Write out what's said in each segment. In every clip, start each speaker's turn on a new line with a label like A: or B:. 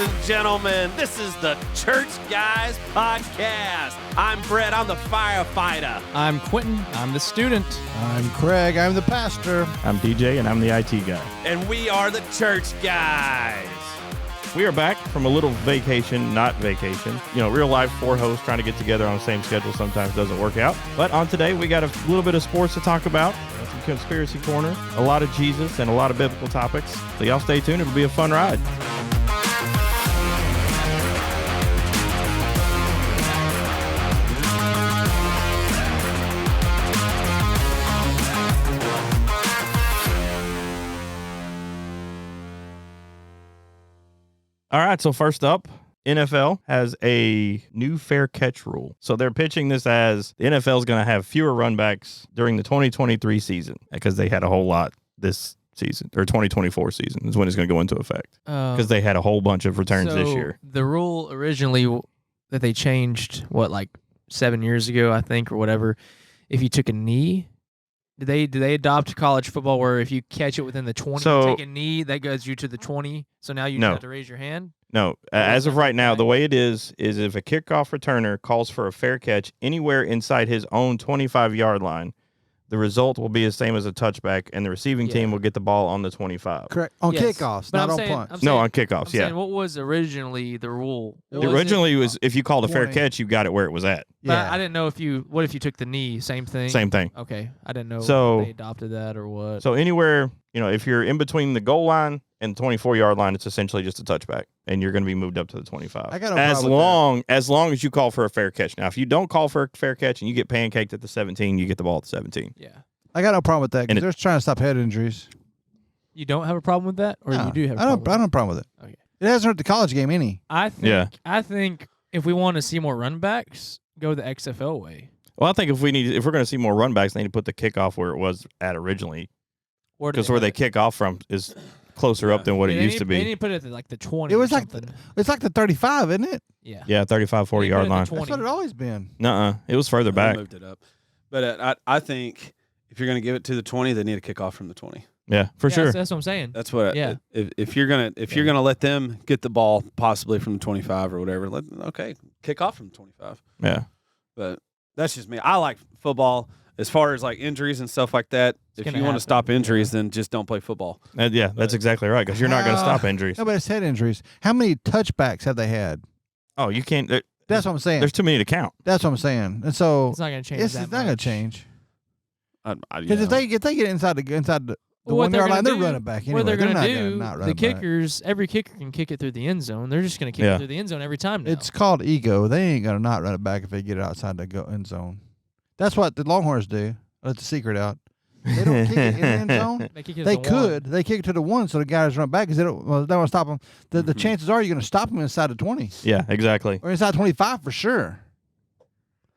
A: and gentlemen, this is the Church Guys Podcast. I'm Brett, I'm the firefighter.
B: I'm Quentin, I'm the student.
C: I'm Craig, I'm the pastor.
D: I'm DJ, and I'm the IT guy.
A: And we are the Church Guys.
D: We are back from a little vacation, not vacation. You know, real life four hosts trying to get together on the same schedule sometimes doesn't work out. But on today, we got a little bit of sports to talk about, some conspiracy corner, a lot of Jesus, and a lot of biblical topics. So y'all stay tuned. It'll be a fun ride. All right, so first up, NFL has a new fair catch rule. So they're pitching this as the NFL is going to have fewer runbacks during the 2023 season because they had a whole lot this season, or 2024 season is when it's going to go into effect because they had a whole bunch of returns this year.
B: The rule originally that they changed, like 7 years ago, I think, or whatever, if you took a knee, did they adopt college football where if you catch it within the 20, you take a knee, that goes you to the 20, so now you have to raise your hand?
D: No, as of right now, the way it is if a kickoff returner calls for a fair catch anywhere inside his own 25-yard line, the result will be the same as a touchback, and the receiving team will get the ball on the 25.
C: Correct. On kickoffs, not on punts.
D: On kickoffs,
B: saying, what was originally the rule?
D: Originally, it was if you called a fair catch, you got it where it was at.
B: Yeah. I didn't know what if you took the knee? Same thing?
D: Same thing.
B: Okay. I didn't know if they adopted that or what.
D: So anywhere, if you're in between the goal line and the 24-yard line, it's essentially just a touchback, and you're going to be moved up to the 25.
C: I got no
D: as long as you call for a fair catch. Now, if you don't call for a fair catch and you get pancaked at the 17, you get the ball at the 17.
B: Yeah.
C: I got no problem with that because they're trying to stop head injuries.
B: You don't have a problem with that, or you do have?
C: I don't have a problem with it. Okay. It hasn't hurt the college game any.
B: I think if we want to see more run backs, go the XFL way.
D: Well, I think if we're going to see more run backs, they need to put the kickoff where it was at originally, because where they kick off from is closer up than what it used to be.
B: They need to put it at the 20.
C: It was it's like the 35, isn't it?
B: Yeah.
D: Yeah, 35, 40-yard line.
C: That's what it always been.
D: It was further back.
E: They moved it up, but I think if you're going to give it to the 20, they need to kick off from the 20.
D: Yeah, for sure.
B: That's what I'm saying.
E: That's what. Yeah. If you're gonna let them get the ball possibly from the 25 or whatever, kick off from the 25.
D: Yeah.
E: But that's just me. I like football as far as like injuries and stuff like that. If you want to stop injuries, then just don't play football.
D: That's exactly right, because you're not going to stop injuries.
C: No, but it's head injuries. How many touchbacks have they had?
D: Oh, you can't.
C: That's what I'm saying.
D: There's too many to count.
C: That's what I'm saying. And so
B: it's not going to change.
C: It's not going to change. Because if they get inside the 1 yard line, they're running back anyway.
B: What they're going to do,
C: the
B: kickers, every kicker can kick it through the end zone. They're just going to kick it through the end zone every time now.
C: It's called ego. They ain't going to not run it back if they get it outside the end zone. That's what the Longhorns do. Let the secret out. They don't kick it in the end zone. They kick it to the 1 so the guys run back because they don't want to stop them. The chances are you're going to stop them inside the 20.
D: Yeah, exactly.
C: Or inside 25 for sure.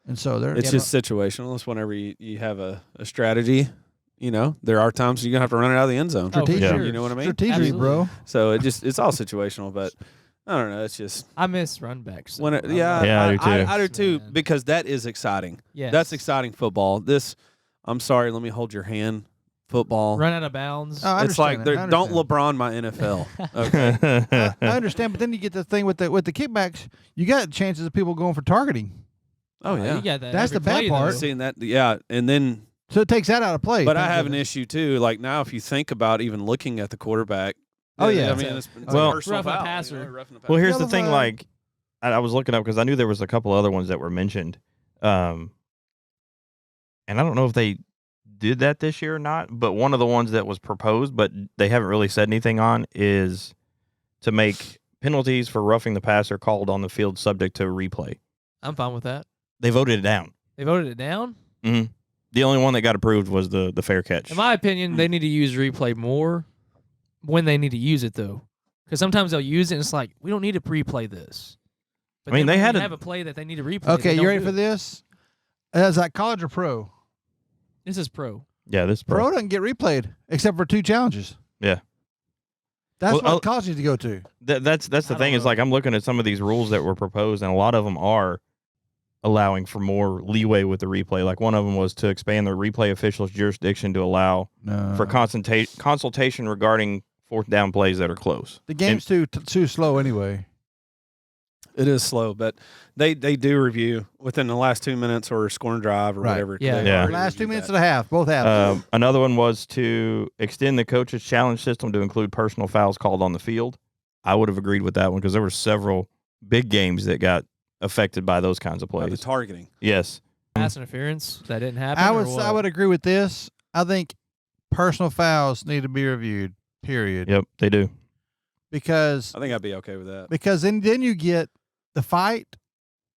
C: And so
E: it's just situational. It's whenever you have a strategy. There are times you're going to have to run it out of the end zone.
C: Strategic.
E: You know what I mean?
C: Strategic, bro.
E: So it's all situational, but I don't know. It's just
B: I miss run backs.
D: I do too.
E: I do too, because that is exciting.
B: Yeah,
E: that's exciting football. I'm sorry, let me hold your hand. Football.
B: Run out of bounds.
E: It's like don't LeBron my NFL. Okay.
C: I understand, but then you get the thing with the kickbacks. You got chances of people going for targeting.
E: Oh yeah,
B: you got that.
C: That's the bad part.
E: Seeing that, and then.
C: So it takes that out of play.
E: But I have an issue too. Like now, if you think about even looking at the quarterback.
C: Oh yeah.
E: I mean, it's
B: roughing a passer.
D: Well, here's the thing. Like, I was looking up because I knew there was a couple other ones that were mentioned, and I don't know if they did that this year or not. But one of the ones that was proposed, but they haven't really said anything on, is to make penalties for roughing the passer called on the field subject to replay.
B: I'm fine with that.
D: They voted it down.
B: They voted it down?
D: Mm-hmm. The only one that got approved was the fair catch.
B: In my opinion, they need to use replay more when they need to use it, though. Because sometimes they'll use it, and it's like, we don't need to replay this. But
D: they
B: have a play that they need to replay.
C: Okay, you ready for this? Is that college or pro?
B: This is pro.
D: Yeah, this is
C: pro. Pro doesn't get replayed except for 2 challenges.
D: Yeah.
C: That's what college needs to go to.
D: That's the thing. Is like I'm looking at some of these rules that were proposed, and a lot of them are allowing for more leeway with the replay. Like one of them was to expand the replay official's jurisdiction to allow for consultation regarding fourth down plays that are close.
C: The game's too slow anyway.
E: It is slow, but they do review within the last 2 minutes or scoring drive or
C: Right.
E: whatever.
B: Yeah.
E: They
D: Yeah.
E: already
C: Last 2
E: review
C: minutes
E: that.
C: and a half, both halves.
D: Another one was to extend the coach's challenge system to include personal fouls called on the field. I would have agreed with that one because there were several big games that got affected by those kinds of
E: By the
D: plays.
E: targeting.
D: Yes.
B: Pass interference that didn't happen.
C: I
B: or
C: would
B: what?
C: I would agree with this. I think personal fouls need to be reviewed. Period.
D: Yep, they do.
C: Because
E: I think I'd be okay with that.
C: then you get the fight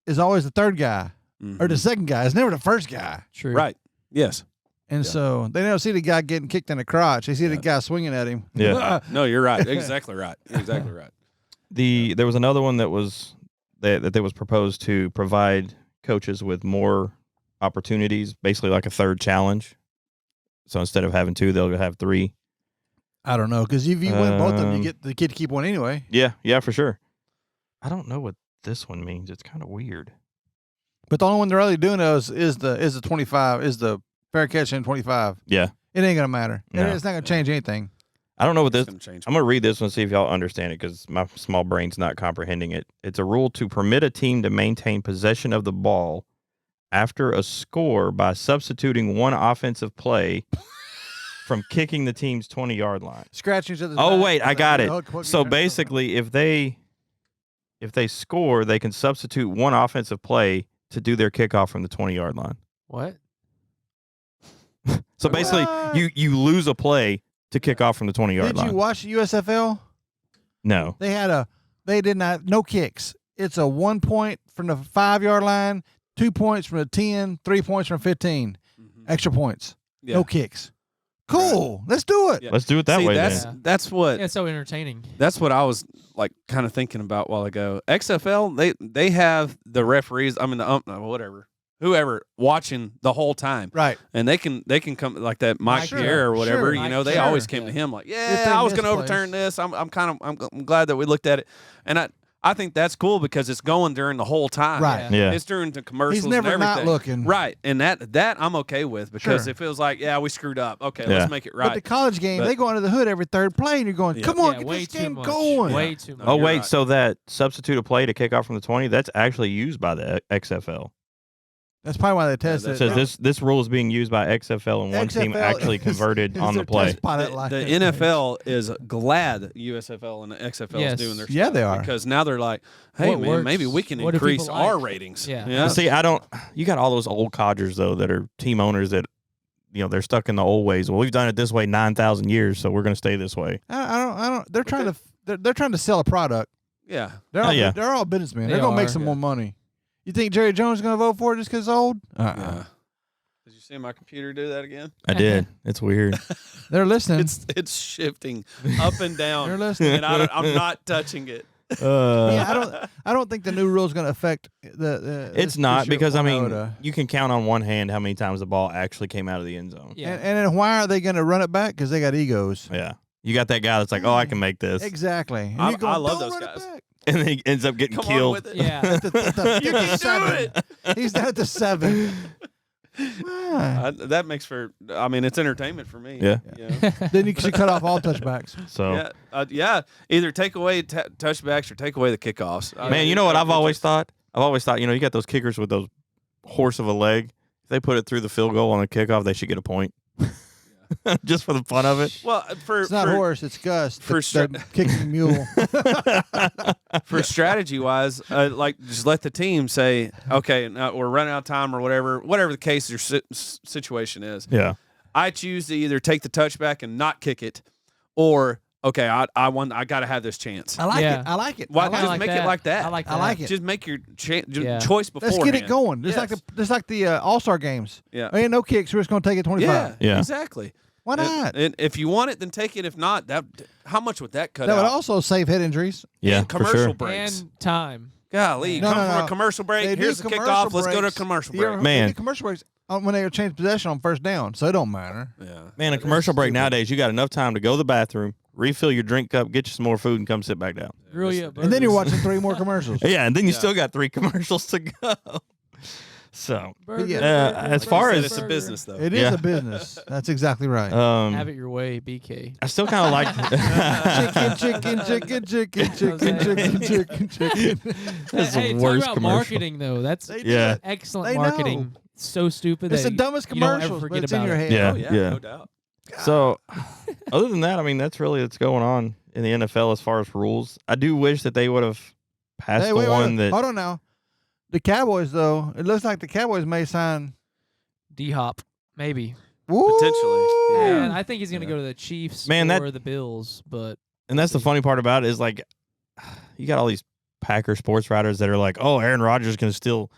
C: is always the third guy or the
E: Mhm.
C: second guy. It's never the first guy.
B: True.
E: Right. Yes.
C: And
E: Yeah.
C: so they don't see the guy getting kicked in the crotch. They see the
E: Yeah.
C: guy swinging at him.
D: Yeah.
E: No, you're right. Exactly right. You're exactly right.
D: There was another one that was that was proposed to provide coaches with more opportunities, basically like a third challenge. So instead of having 2, they'll have 3.
C: I don't know because if you win both of them, you
D: Um,
C: get the kid to keep one anyway.
D: Yeah, for sure. I don't know what this one means. It's kind of weird.
C: But the only one they're really doing is the 25 is the fair catch in 25.
D: Yeah.
C: It ain't gonna matter.
D: No.
C: It's not gonna change anything.
D: I don't know what
E: It's
D: this.
E: gonna change.
D: I'm going to read this one, see if y'all understand it, because my small brain's not comprehending it. It's a rule to permit a team to maintain possession of the ball after a score by substituting one offensive play from kicking the team's 20-yard line.
C: Scratching each other's
D: Oh,
C: back.
D: wait, I got it.
C: Hook
D: So
C: each other.
D: basically, if they score, they can substitute one offensive play to do their kickoff from the 20-yard line.
B: What?
D: So basically,
C: What?
D: you lose a play to kick off from the 20-yard
C: Did
D: line.
C: you watch USFL?
D: No.
C: They did not no kicks. It's a 1 point from the 5-yard line, 2 points from the 10, 3 points from 15.
E: Mhm.
C: Extra points.
E: Yeah.
C: No kicks. Cool. Let's do it.
E: Yeah.
D: Let's do it that
E: See,
D: way
E: that's
D: then.
E: that's what
B: Yeah, it's so entertaining.
E: that's what I was like kind of thinking about a while ago. XFL they have the referees. I mean the whoever watching the whole time,
C: Right.
E: and they can come like that Mike
C: Sure,
E: Pierre or whatever.
C: sure.
E: You know,
B: Mike
E: they
B: Pierre.
E: always came
B: Yeah.
E: to him like,
C: If
E: yeah,
C: they
E: I was
C: miss
E: going to overturn
C: plays.
E: this. I'm glad that we looked at it, and I think that's cool because it's going during the whole time.
C: Right.
D: Yeah.
E: It's during the commercials.
C: He's never
E: and
C: not
E: everything.
C: looking.
E: Right, and that I'm okay with because
C: Sure.
E: it feels like we screwed up. Okay,
D: Yeah.
E: let's make it
C: But the
E: right.
C: college game,
E: But-
C: they go under the hood every third play, and you're going,
E: Yeah.
C: come on,
B: Yeah,
C: get
B: way
C: this
B: too
C: game
B: much.
C: going.
B: Way too much.
D: Oh,
E: you're
D: wait.
E: right.
D: So that substitute a play to kick off from the 20, that's actually used by the XFL.
C: That's probably why they test
E: that's
C: it.
D: It says this rule is being used by XFL, and one team
C: XFL
D: actually
C: is-
D: converted
C: is
D: on the
C: their
D: play.
C: test pilot
E: The,
C: line.
E: the NFL is glad USFL and the XFL
B: Yes.
E: is doing their
C: Yeah,
E: stuff
C: they are.
E: because now they're like, hey
B: What
E: man,
B: works?
E: maybe we can
B: What do
E: increase
B: people
E: our
B: like?
E: ratings.
B: Yeah.
D: See, you got all those old codgers, though, that are team owners that, they're stuck in the old ways. Well, we've done it this way 9,000 years, so we're going to stay this way.
C: I don't. They're trying to. They're trying to sell a product.
E: Yeah.
C: They're all,
D: yeah.
C: they're all businessmen.
B: They
C: They're gonna make
B: are.
C: some
E: Yeah.
C: more money. You think Jerry Jones is gonna vote for it just because it's old?
E: Yeah. Did you see my computer do that again?
D: I did. It's weird.
C: They're listening.
E: It's shifting up and down,
C: They're listening.
E: and I'm not touching it.
C: Yeah, I don't think the new rule is going to affect the.
D: It's
C: this
D: not
C: year
D: because,
C: one
D: I mean,
C: iota.
D: you can count on one hand how many times the ball actually came out of the end zone.
B: Yeah.
C: And then why are they going to run it back? Because they got egos.
D: Yeah. You got that guy that's like, oh, I can make this.
C: Exactly. And
E: I-
C: you're going,
E: I love
C: "Don't
E: those
C: run it
E: guys."
C: back."
D: And then he ends up getting
E: Come
D: killed.
E: on with it.
B: yeah.
C: At the
E: You can do
C: 7.
E: it.
C: He's down at the 7. Why?
E: That makes for. I mean, it's entertainment for me.
D: Yeah.
E: You know?
C: Then you should cut off all touchbacks.
D: So,
E: Yeah. Either take away touchbacks or take away the kickoffs.
D: man, you know what I've always thought? I've always thought, you got those kickers with those horse of a leg. If they put it through the field goal on a kickoff, they should get a point. Just for the fun of it.
E: Well,
C: It's not horse. It's Gus.
E: for
C: the kicking mule.
E: for strategy wise, like just let the team say, okay, now we're running out of time or whatever the case or situation is.
D: Yeah.
E: I choose to either take the touchback and not kick it, or okay, I got to have this chance.
C: I like
B: Yeah.
C: it. I like it.
E: Why
C: I like
E: just
C: it.
E: make it like that?
B: I like that.
C: I like it.
E: Just make your
B: Yeah.
E: choice beforehand.
C: Let's get it going. Just
E: Yes.
C: like the All-Star games.
E: Yeah.
C: Ain't no kicks. We're just going to take it 25.
E: Yeah,
D: Yeah.
E: exactly.
C: Why not?
E: And if you want it, then take it. If not, how much would that cut
C: That would
E: out?
C: also save head injuries.
D: Yeah.
E: And
D: for
E: commercial
D: sure.
E: breaks.
B: And time.
E: Golly,
C: No,
E: come
C: no,
E: from
C: no.
E: a commercial break.
C: They do
E: Here's the
C: commercial
E: kickoff. Let's go to a
C: breaks.
E: commercial
C: You
E: break.
C: ever-
D: Man.
C: they do commercial breaks when they change possession on first down, so it don't matter.
E: Yeah.
D: Man, a
C: That's
D: commercial break
C: stupid.
D: nowadays, you got enough time to go to the bathroom, refill your drink cup, get you some more food, and come sit back down.
B: Grill you up
C: And then you're
B: burgers.
C: watching 3 more commercials.
D: Yeah, and then you
E: Yeah.
D: still got 3 commercials to go. So
C: Yeah.
D: as far
E: Said
D: as
E: it's a business though.
C: It is
D: Yeah.
C: a business. That's exactly right.
B: Have it your way, BK.
D: I still kind of like
C: chicken.
D: That's
B: Hey,
D: the
B: talk
D: worst
B: about
D: commercial.
B: marketing though. That's
C: They do
D: Yeah.
C: it.
B: excellent
C: They
B: marketing.
C: know.
B: So stupid.
C: It's
B: that
C: the dumbest
B: you don't ever
C: commercials, but
B: forget
C: it's in
B: about
C: your
B: it.
C: head.
D: Yeah.
E: Oh yeah,
D: yeah.
E: no doubt.
D: So, other than that, I mean, that's really what's going on in the NFL as far as rules. I do wish that they would have passed
C: Hey,
D: the one that.
C: Hold on now. The Cowboys, though, it looks like the Cowboys may sign.
B: D-Hop, maybe.
C: Woo!
E: Potentially, yeah.
B: And I think he's going to
E: Yeah.
B: go to the Chiefs
D: Man,
B: or
D: that-
B: the Bills, but
D: And that's the funny part about it is like, you got all these Packer sports writers that are like, oh, Aaron Rodgers can steal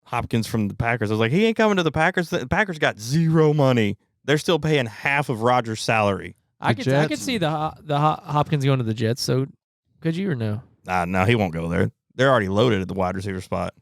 D: Hopkins from the Packers. I was like, he ain't coming to the Packers. The Packers got zero money. They're still paying half of Rodgers' salary.
B: I
C: The
B: could
C: Jets.
B: see the Hopkins going to the Jets. So could you or no?
D: No, he won't go there. They're already loaded at the wide receiver spot.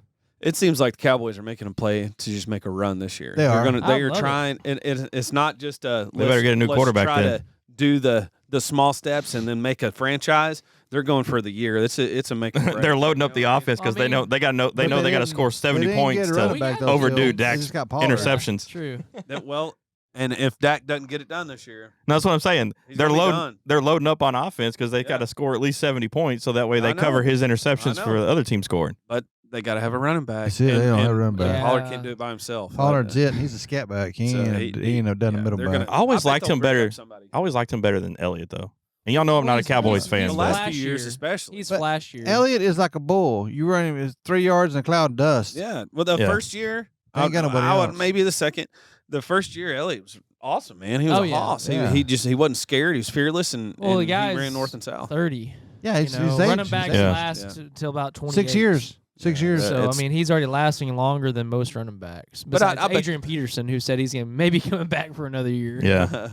E: It seems like the Cowboys are making a play to just make a run this year.
C: They are.
B: I
E: They're
B: love it.
E: trying. It's not just a.
D: They better get a new quarterback
E: Try
D: then.
E: to do the small steps and then make a franchise. They're going for the year. It's a make. Or break.
D: They're loading up the offense because they know they got to
C: didn't-
D: score 70
C: they didn't
D: points
C: get a
D: to
C: running back, though,
D: overdo
C: still. They
D: Dak's
C: just got Pollard.
D: interceptions.
B: True.
E: Well, and if Dak doesn't get it done this year,
D: No, that's what I'm saying.
E: He's
D: They're
E: gonna be
D: loading.
E: done.
D: They're loading up on offense because they
E: Yeah.
D: got to score at least 70 points, so that way
E: I
D: they
E: know.
D: cover his interceptions
E: I
D: for
E: know.
D: the other team scoring.
E: but they got to have a running back.
C: That's it. They don't have a running back.
B: Yeah.
E: Pollard can't do it by himself.
C: Pollard's it. And he's a scat back. He
E: So
C: ain't, he ain't no done a middle
E: they're
C: back.
E: gonna-
D: I always
E: bet
D: liked
E: they'll
D: him
E: bring
D: better.
E: up somebody.
D: I always liked him better than Elliott, though. And y'all know I'm not a
B: He's-
D: Cowboys
B: he's-
D: fan,
E: The
B: he's
D: but
E: last
B: Last
E: few years,
B: year.
E: especially.
B: He's
C: But
B: flash year.
C: Elliott is like a bull. You run him 3 yards in a cloud of dust.
E: Yeah. Well, the
D: Yeah.
E: first year,
C: Ain't got nobody else.
E: maybe the second. The first year, Elliott was awesome, man. He was
B: Oh,
E: a
B: yeah.
E: hoss.
C: Yeah.
E: He wasn't scared. He was fearless, and,
B: Well, the
E: and
B: guy's
E: he ran north and south.
B: 30.
C: Yeah,
B: You
C: he's,
B: know,
C: he's
B: running
C: aged.
B: backs
C: He's
D: Yeah.
B: last till about 28.
C: 6 years. 6
E: Yeah.
C: years.
B: So
E: It's-
B: I mean, he's already lasting longer than most running backs.
E: But I
B: Besides
E: bet-
B: Adrian Peterson, who said he's gonna maybe coming back for another year.
D: yeah.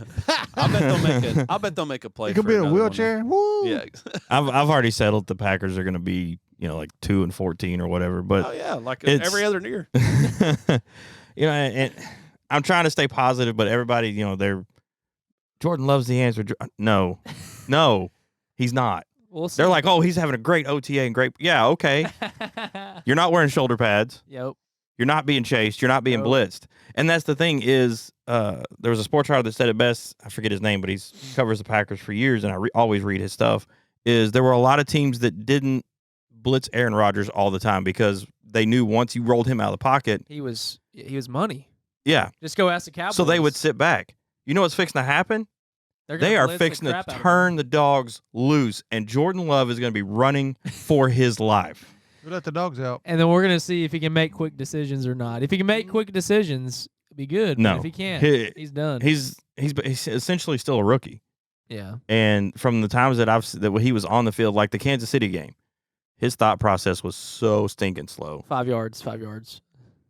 E: I bet they'll make a play.
C: He could
E: for
C: be in a
E: another one,
C: wheelchair. Woo.
E: though. Yeah.
D: I've already settled the Packers are going to be, like 2-14 or whatever. But
E: Oh yeah, like
D: It's-
E: every other year.
D: and I'm trying to stay positive, but everybody, they're Jordan loves the answer. No, he's not.
B: We'll see.
D: They're like, oh, he's having a great OTA and great. Yeah, okay. You're not wearing shoulder pads.
B: Yep.
D: You're not being chased. You're not being
B: Nope.
D: blitzed. And that's the thing is, there was a sports writer that said it best. I forget his name, but he covers the Packers for years, and I always read his stuff. Is there were a lot of teams that didn't blitz Aaron Rodgers all the time because they knew once you rolled him out of the pocket,
B: He was money.
D: yeah.
B: Just go ask the Cowboys.
D: So they would sit back. You know what's fixing to happen?
B: They're gonna
D: They are
B: blitz the
D: fixing to
B: crap out of him.
D: turn the dogs loose, and Jordan Love is going to be running for his life.
C: We let the dogs out.
B: And then we're gonna see if he can make quick decisions or not. If he can make quick decisions, it'd be good. But
D: No.
B: if he can't, he's done.
D: He's essentially still a rookie.
B: yeah.
D: And from the times that he was on the field, like the Kansas City game, his thought process was so stinking slow,
B: 5 yards.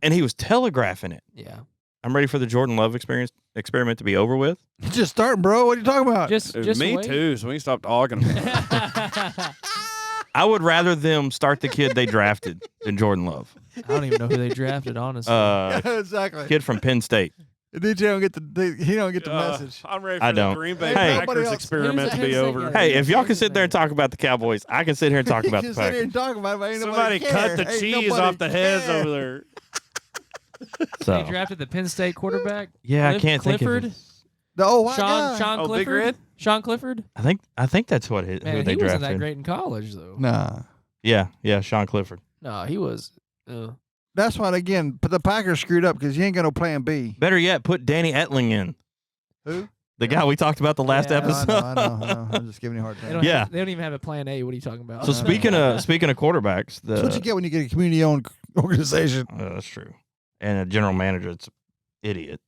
D: and he was telegraphing it.
B: Yeah.
D: I'm ready for the Jordan Love experiment to be over with.
C: Just starting, bro. What are you talking about?
B: Just
E: Me
B: wait.
E: too. So we can stop dogging him.
D: I would rather them start the kid they drafted than Jordan Love,
B: I don't even know who they drafted, honestly.
C: exactly.
D: kid from Penn State.
C: DJ don't get he don't get the message.
E: I'm ready
D: I
E: for
D: don't.
E: the Green Bay
D: Hey.
C: Nobody
E: Packers
C: else-
E: experiment to
B: Who's
E: be
B: that
E: over.
B: guy?
D: Hey, if y'all can sit there and talk about the Cowboys, I can sit here and talk about
C: You
D: the
C: can sit here
D: Packers.
C: and talk about it, but ain't
E: Somebody
C: nobody
E: cut the
C: care. Ain't
E: cheese
C: nobody
E: off the heads
C: care.
E: over there.
B: They
D: So
B: drafted the Penn State quarterback.
D: yeah, I can't
B: Clifford.
D: think of it.
C: The old white
B: Sean
C: guy.
B: Sean
E: Oh, Big
B: Clifford.
E: Red?
B: Sean Clifford.
D: I think that's what who
B: Man,
D: they
B: he wasn't
D: drafted.
B: that great in college though.
C: Nah.
D: Yeah, Sean Clifford.
B: No, he was.
C: That's why, again, the Packers screwed up because you ain't got no plan B.
D: Better yet, put Danny Etling in.
C: Who?
D: The guy we talked about the last
B: Yeah.
D: episode.
C: I know. I'm just giving you a hard
B: They
C: time.
B: don't
D: Yeah.
B: Have, they don't even have a plan A. What are you talking about?
D: So speaking of quarterbacks,
C: That's what you get when you get a community-owned organization.
D: that's true, and a general manager, it's idiot.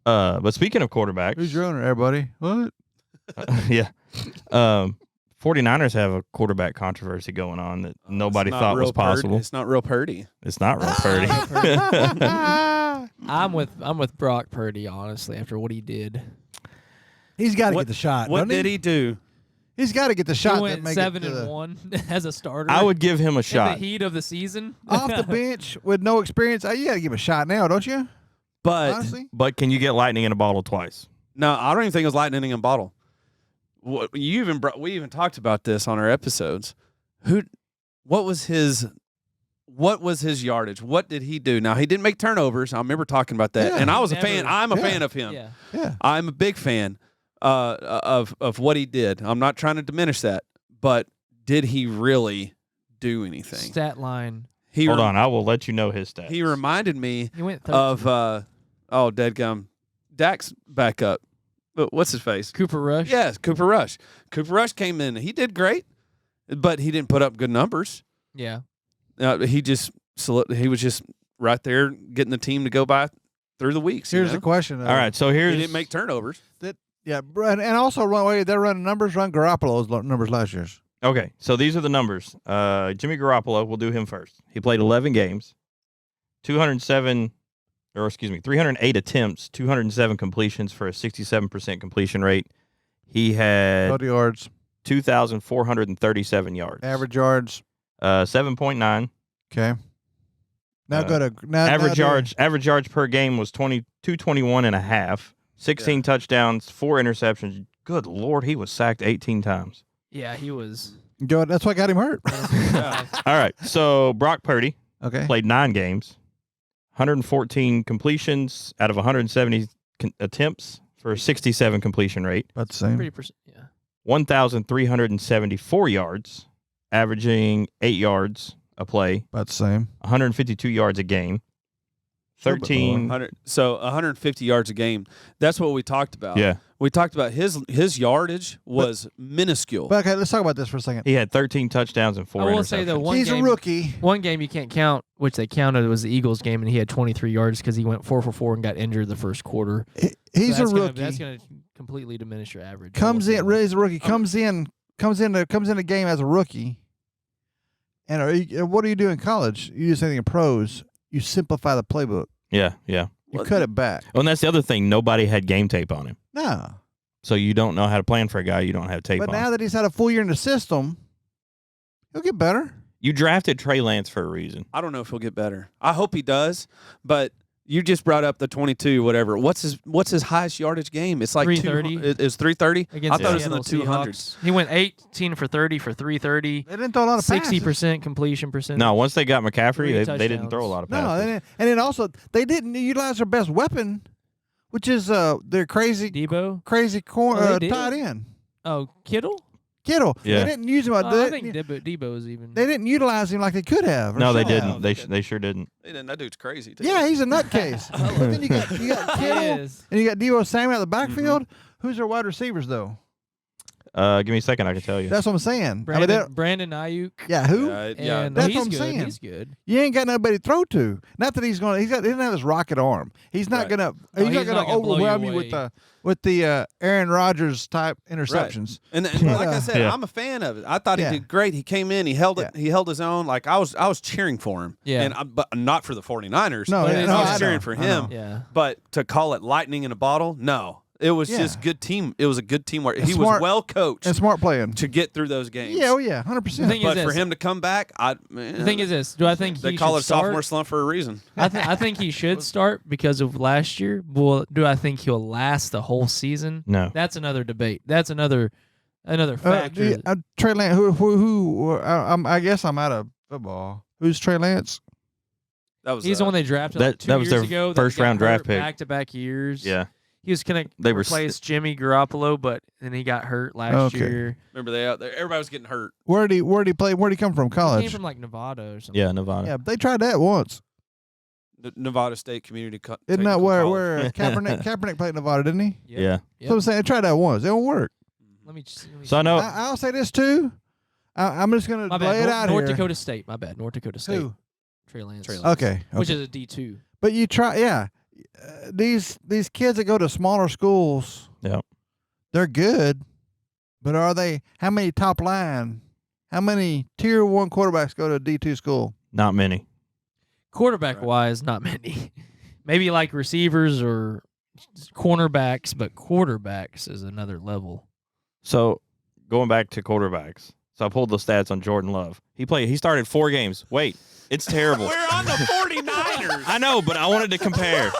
D: But speaking of quarterbacks,
C: Who's your owner, everybody? What?
D: yeah, 49ers have a quarterback controversy going on that nobody
E: It's not
D: thought was
E: real purdy.
D: possible.
E: It's not real purdy.
D: It's not real Purdy.
B: I'm with Brock Purdy, honestly, after what he did.
C: He's got to
E: What-
C: get the shot.
E: What
C: doesn't
E: did he do?
C: He's got to get the shot.
B: He
C: that
B: went
C: make it
B: 7-1 as a starter.
D: I would give him a
B: in
D: shot.
B: the heat of the season.
C: off the bench with no experience. You got to give him a shot now, don't you?
E: But
C: Honestly,
D: But can you get lightning in a bottle twice?
E: no, I don't even think it was lightning in a bottle. What we even talked about this on our episodes. What was his what was his yardage? What did he do? Now, he didn't make turnovers. I remember talking about that.
C: Yeah.
E: And I was a
B: Never.
E: fan. I'm a fan of him.
B: Yeah.
C: Yeah.
E: I'm a big fan of what he did. I'm not trying to diminish that, but did he really do anything?
B: Stat line.
D: Hold on, I will let you know his stats.
E: He reminded me
B: He went 13.
E: of deadgum. Dak's back up. What's his face?
B: Cooper Rush.
E: Yes, Cooper Rush. Cooper Rush came in. He did great, but he didn't put up good numbers.
B: Yeah.
E: He was just right there getting the team to go by through the weeks.
C: Here's the question.
D: All right, so here's
E: He didn't make turnovers.
C: Yeah, and also they're running numbers. Run Garoppolo's numbers last year's.
D: Okay, so these are the numbers. Jimmy Garoppolo, we'll do him first. He played 11 games, 308 attempts, 207 completions for a 67% completion rate. He had
C: 30 yards.
D: 2,437 yards.
C: Average yards.
D: 7.9.
C: Okay. Now go to
D: Average yards per game was 221 and a half. 16 touchdowns, 4 interceptions. Good Lord, he was sacked 18 times.
B: Yeah, he was.
C: Go. That's what got him hurt.
D: All right, so Brock Purdy
C: Okay.
D: played 9 games, 114 completions out of 170 attempts for a 67 completion rate,
C: About the same.
B: 30%. Yeah.
D: 1,374 yards, averaging 8 yards a play,
C: About the same.
D: 152 yards a game, 13.
E: 150 yards a game. That's what we talked about.
D: Yeah,
E: We talked about his yardage was minuscule.
C: But okay, let's talk about this for a second.
D: he had 13 touchdowns and 4
B: I will
D: interceptions.
B: say, though,
C: He's a rookie.
B: One game you can't count, which they counted, was the Eagles game, and he had 23 yards because he went 4 for 4 and got injured the first quarter.
C: He's
B: So
C: a
B: that's
C: rookie.
B: That's going to completely diminish your average.
C: Comes in. Really, he's a rookie. Comes in the game as a rookie. And what do you do in college? You do something in pros. You simplify the playbook.
D: Yeah.
C: You cut it back.
D: Oh, and that's the other thing. Nobody had game tape on him.
C: No.
D: So you don't know how to plan for a guy you don't have tape
C: But
D: on.
C: now that he's had a full year in the system, he'll get better.
D: You drafted Trey Lance for a reason.
E: I don't know if he'll get better. I hope he does, but you just brought up the 22, whatever. What's his highest yardage game? It's like
B: 330.
E: It's 330.
B: Against
E: I thought it was in the
B: Seattle
E: 200s.
B: Seahawks. He went 18 for 30 for 330.
C: They didn't throw a lot of passes.
B: 60% completion percentage.
D: No, once they got McCaffrey,
B: 3
D: they didn't
B: touchdowns.
D: throw a lot of
C: No,
D: passes.
C: they didn't. And then also they didn't utilize their best weapon, which is their crazy
B: Debo.
C: corner
B: they did.
C: tight end,
B: Oh, Kittle.
C: Kittle.
D: Yeah.
C: They didn't use him.
B: I think Debo is even.
C: They didn't utilize him like they could have. or
D: No, they
C: should
D: didn't.
C: have.
D: They sure didn't.
E: That dude's crazy. Too.
C: Yeah, he's a nutcase. But then you got
B: He
C: Kittle
B: is.
C: and you got Deebo Samuel out the backfield. Who's their wide receivers though?
D: Give me a second, I can tell you.
C: That's what I'm saying.
B: Brandon Ayuk.
C: Yeah, who?
E: Yeah.
B: And
C: That's
B: he's
C: what I'm
B: good.
C: saying.
B: He's good.
C: You ain't got nobody to throw to. Not that he doesn't have his rocket arm. He's not
E: Right.
C: gonna.
B: No,
C: he's not
B: he's
C: gonna
B: not gonna blow you
C: overwhelm you
B: away.
C: with the Aaron Rodgers type interceptions.
E: And like I said,
D: Yeah.
E: I'm a fan of it. I thought
C: Yeah.
E: he did great. He came in, he held it, he held his own. Like I was cheering for him.
B: Yeah.
E: But not for the 49ers.
C: No,
B: But
C: yeah,
B: it's
C: no,
E: I
C: I
E: was cheering
C: know,
E: for
C: I
E: him.
C: know.
B: Yeah.
E: But to call it lightning in a bottle, no. It was
C: Yeah.
E: just good team. It was a good teamwork. He
C: smart-
E: was well coached
C: And smart playing.
E: to get through those games.
C: Yeah, 100%.
B: The thing
E: But
B: is
E: for
B: this.
E: him to come back,
B: The thing is this. Do I think
E: they
B: he
E: call
B: should
E: it sophomore
B: start?
E: slump for a reason.
B: I think he should start because of last year. Well, do I think he'll last the whole season?
D: No.
B: That's another debate. That's another factor.
C: Trey Lance. I guess I'm out of football. Who's Trey Lance?
E: That was
B: He's the one they drafted
D: that-
B: 2
D: that was
B: years
D: their
B: ago.
D: first round draft pick.
B: Back-to-back years.
D: Yeah.
B: He was going
D: They
B: to
D: were
B: replace Jimmy Garoppolo, but then he got hurt last
C: Okay.
B: year.
E: Remember everybody was getting hurt.
C: Where'd he play? Where'd he come from?
B: He
C: College.
B: came from like Nevada or something.
D: Yeah, Nevada.
C: Yeah, they tried that once.
E: The Nevada State Community
C: Isn't that
E: Technical
C: where
E: College.
C: Kaepernick played Nevada, didn't he?
B: Yep.
D: Yeah.
B: Yep.
C: So I'm saying they tried that once. It don't work.
B: Let me
D: So I know
C: I'll say this too. I'm just gonna
B: My
C: lay
B: bad.
C: it out
B: North
C: here.
B: Dakota State. My bad. North Dakota State.
C: Who?
B: Trey Lance.
C: Okay.
B: Which is a D2.
C: But you try, yeah. These kids that go to smaller schools,
D: Yep.
C: they're good, but are they? How many top line? How many tier 1 quarterbacks go to a D2 school?
D: not many.
B: Quarterback wise, not many. Maybe like receivers or cornerbacks, but quarterbacks is another level.
D: So going back to quarterbacks. So I pulled the stats on Jordan Love. He started 4 games. Wait, it's terrible.
E: We're on the 49ers.
D: I know, but I wanted to compare.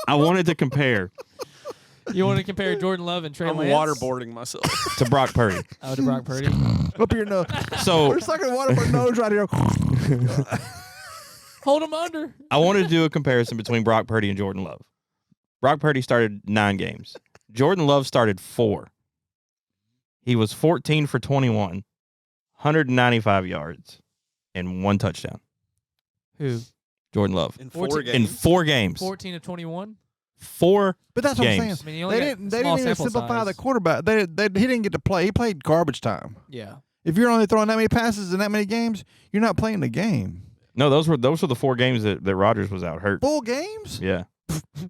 D: I wanted to compare.
B: You want to compare Jordan Love and Trey
E: I'm
B: Lance?
E: waterboarding myself.
D: to Brock Purdy.
B: Oh, to Brock Purdy.
C: Up your nose.
D: So
C: We're sucking water for nose right here.
B: Hold him under.
D: I wanted to do a comparison between Brock Purdy and Jordan Love. Brock Purdy started 9 games. Jordan Love started 4. He was 14 for 21, 195 yards, and 1 touchdown.
B: Who?
D: Jordan Love.
E: In
B: 14
E: 4 games.
D: In 4 games.
B: 14 of 21.
D: 4
C: But that's what I'm saying.
D: games.
B: I mean, you only
C: They
B: got
C: didn't
B: small
C: even
B: sample
C: simplify
B: size.
C: the quarterback. He didn't get to play. He played garbage time.
B: Yeah.
C: If you're only throwing that many passes in that many games, you're not playing the game.
D: No, those were the 4 games that Rodgers was out hurt.
C: Full games?
D: Yeah.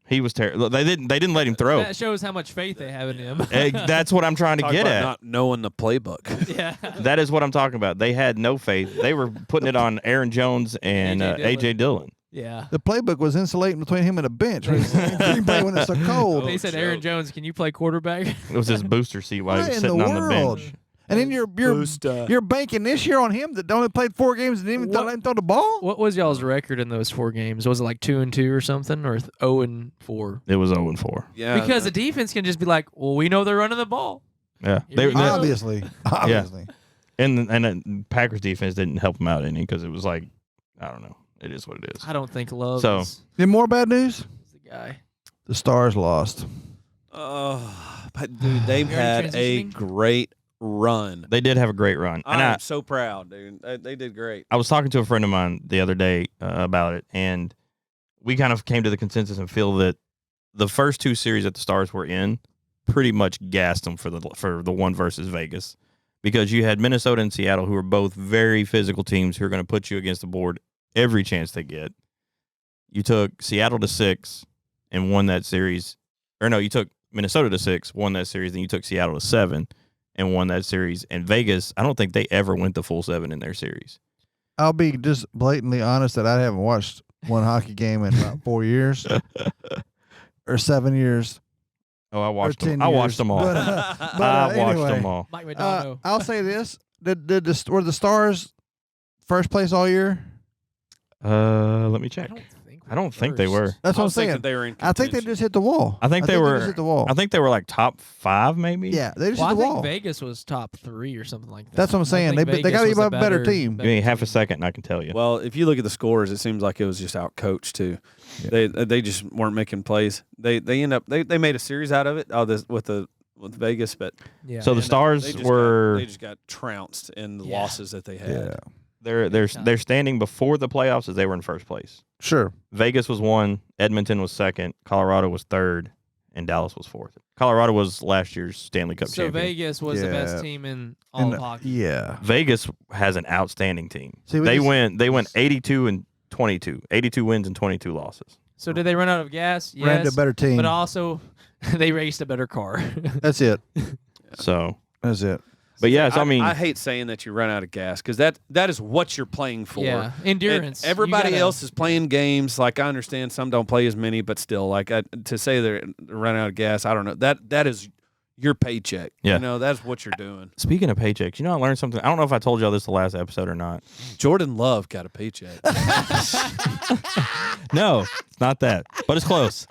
D: He was terrible. They didn't let him throw.
B: That shows how much faith they have in him.
D: That's what I'm trying to
E: Talk
D: get
E: about
D: at.
E: not knowing the playbook.
B: Yeah.
D: That is what I'm talking about. They had no faith. They were putting it on Aaron Jones and A.J. Dillon.
B: Yeah.
C: The playbook was insulating between him and a bench. When it's so cold.
B: They said, Aaron Jones, can you play quarterback?
D: It was his booster seat while he
C: What
D: was
C: in
D: sitting
C: the
D: on the
C: world?
D: bench.
C: And then you're banking this year on him that only played 4 games and didn't even let him throw the ball?
B: What was y'all's record in those 4 games? Was it like 2-2 or something, or 0-4?
D: It was 0-4.
E: Yeah.
B: Because the defense can just be like, well, we know they're running the ball.
D: Yeah.
B: Here we go.
C: Obviously.
D: And Packers defense didn't help him out any because it was like, I don't know. It is what it is.
B: I don't think Love
D: So-
B: is
C: Then more bad news?
B: the guy.
C: The Stars lost.
E: But dude, they've
B: You're
E: had a
B: transitioning?
E: great run.
D: They did have a great run. And
E: I am so proud, dude. They did great.
D: I was talking to a friend of mine the other day about it, and we kind of came to the consensus and feel that the first 2 series that the Stars were in pretty much gassed them for the one versus Vegas, because you had Minnesota and Seattle, who are both very physical teams who are going to put you against the board every chance they get. You took Seattle to 6 and won that series. Or no, you took Minnesota to 6, won that series, then you took Seattle to 7 and won that series. And Vegas, I don't think they ever went the full 7 in their series.
C: I'll be just blatantly honest that I haven't watched one hockey game in about 4 years or 7 years.
D: Oh, I watched
C: 10
D: them. I watched
C: years.
D: them all.
C: But,
D: I watched
C: anyway,
D: them all.
B: Mike Madonna.
C: I'll say this: were the Stars first place all year?
D: Let me check. I don't think they were.
C: That's what
E: I
C: I'm
E: was thinking
C: saying.
E: they were in
C: I think they
E: contention.
C: just hit the wall.
D: I think they were.
C: just hit the wall.
D: I think they were like top 5, maybe.
C: Yeah, they just
B: Well, I
C: hit the
B: think
C: wall.
B: Vegas was top 3 or something like that.
C: That's what I'm
B: I
C: saying.
B: think
C: They got
B: Vegas
C: to
B: was
C: be a better team.
D: Give me half a second, and I can tell you.
E: Well, if you look at the scores, it seems like it was just out coached too.
C: Yeah.
E: They just weren't making plays. They end up they made a series out of it. With Vegas, but
B: Yeah.
D: So the
E: and
D: Stars
E: they just
D: were
E: they just got trounced in the
B: Yeah.
E: losses that they had.
C: Yeah,
D: they're standing before the playoffs as they were in first place.
C: sure.
D: Vegas was 1, Edmonton was 2nd, Colorado was 3rd, and Dallas was 4th. Colorado was last year's Stanley Cup
B: So
D: champion.
B: Vegas was the best
C: Yeah.
B: team in all
C: And,
B: of hockey.
C: yeah.
D: Vegas has an outstanding team.
C: See, we
D: They
C: just-
D: went 82 and 22, 82 wins and 22 losses.
B: So did they run out of gas? Yes.
C: Ran to a better team.
B: But also, they raced a better car.
C: That's it.
D: So,
C: That's it.
D: but yeah, so, I mean,
E: I hate saying that you run out of gas because that is what you're playing for.
B: Yeah, endurance.
E: And everybody
B: You gotta-
E: else is playing games. Like I understand some don't play as many, but still, like to say they're running out of gas, I don't know. That is your paycheck.
D: Yeah.
E: You know, that's what you're doing.
D: speaking of paychecks, you know, I learned something. I don't know if I told y'all this the last episode or not.
E: Jordan Love got a paycheck.
D: No, it's not that, but it's close.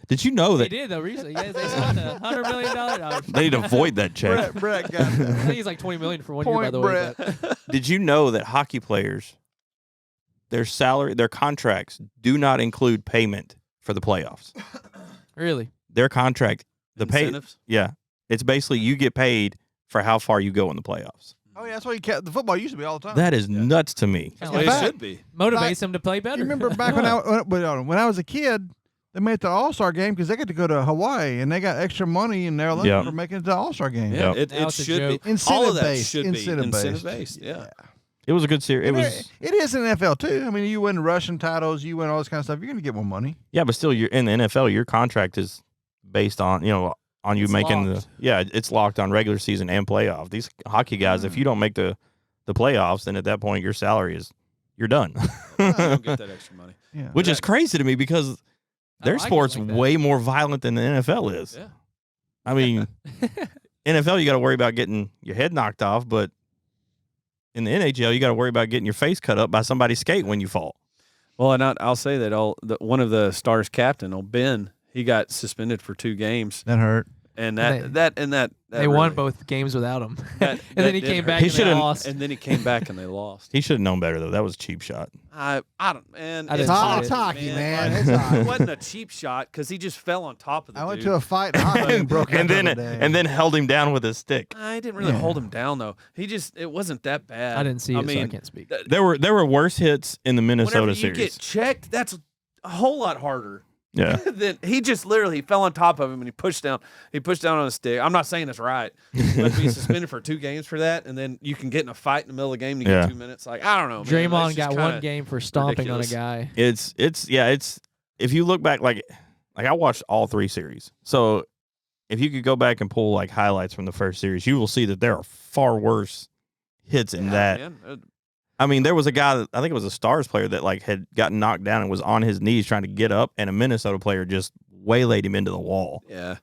D: Did you know
B: They
D: that
B: did though recently. Yes, they signed $100 million.
D: they need to avoid that check?
C: Brett got
B: I think it's like $20 million for 1 year, by
C: Point,
B: the way.
C: Brett.
B: but-
D: Did you know that hockey players, their contracts do not include payment for the playoffs?
B: Really?
D: Their contract, the pay,
E: Incentives?
D: yeah, it's basically you get paid for how far you go in the playoffs.
C: Oh yeah, that's what the football used to be all the time.
D: That is nuts to me.
E: That's
B: In
E: the way it
C: fact-
E: should be.
B: Motivates them to play better.
C: You remember back when I was a kid, they made the All-Star game because they get to go to Hawaii and they got extra money in their
D: Yeah.
C: for making it to the All-Star game.
E: Yeah,
D: Yep.
B: Now
E: it
B: it's a
E: should
B: joke.
E: be.
C: Incentive
E: All of that
C: based,
E: should
C: incentive
E: be
C: based.
E: incentive based. Yeah.
D: It was a good series. It was,
C: It is in the NFL too. I mean, you win Russian titles, you win all this kind of stuff. You're going to get more money.
D: yeah, but still, you're in the NFL. Your contract is based on on you
B: It's
D: making
B: locked.
D: it's locked on regular season and playoff. These hockey guys, if you don't make the playoffs, then at that point your salary you're done.
E: You don't get that extra money.
C: Yeah.
D: Which is crazy to me because
B: I
D: their
B: like it
D: sport's
B: like that.
D: way more violent than the NFL is.
E: Yeah.
D: I mean, NFL you got to worry about getting your head knocked off, but in the NHL you got to worry about getting your face cut up by somebody's skate when you fall.
E: Well, and I'll say that one of the Stars captain, old Ben, he got suspended for 2 games,
C: That hurt.
E: and
B: And
E: that
B: They won
E: really-
B: both games without him.
E: that-
B: And
E: that
B: then he
E: did
B: came
E: hurt.
B: back
D: He
B: and they
D: should've-
B: lost.
E: and then he came back and they lost.
D: He should have known better though. That was a cheap shot.
E: I don't, man.
B: I
E: it's
B: didn't see
E: hockey,
B: it.
C: It's hockey, man.
E: Like,
C: It's hockey.
E: it wasn't a cheap shot because he just fell on top of the
C: I went
E: dude.
C: to a fight in hockey and broke
D: and
C: out
D: then
C: the other day.
D: and then held him down with his stick.
E: I didn't really
C: Yeah.
E: hold him down though. It wasn't that bad.
B: I didn't see it,
E: I
B: so I
E: mean,
B: can't speak.
D: There were worse hits in the
E: whenever
D: Minnesota
E: you
D: series.
E: get checked, that's a whole lot harder.
D: Yeah.
E: Then he just literally fell on top of him and he pushed down. He pushed down on his stick. I'm not saying it's right, but be suspended for 2 games for that, and then you can get in a fight in the middle of the game and you
D: Yeah.
E: get 2 minutes. Like I don't know. Man.
B: Draymond
E: That's just
B: got 1
E: kinda-
B: game for stomping
E: ridiculous.
B: on a guy.
D: It's if you look back like I watched all 3 series. So if you could go back and pull like highlights from the first series, you will see that there are far worse hits in
E: Yeah,
D: that.
E: man.
D: I mean, there was a guy that I think it was a Stars player that like had gotten knocked down and was on his knees trying to get up, and a Minnesota player just waylaid him into the wall.
E: Yeah.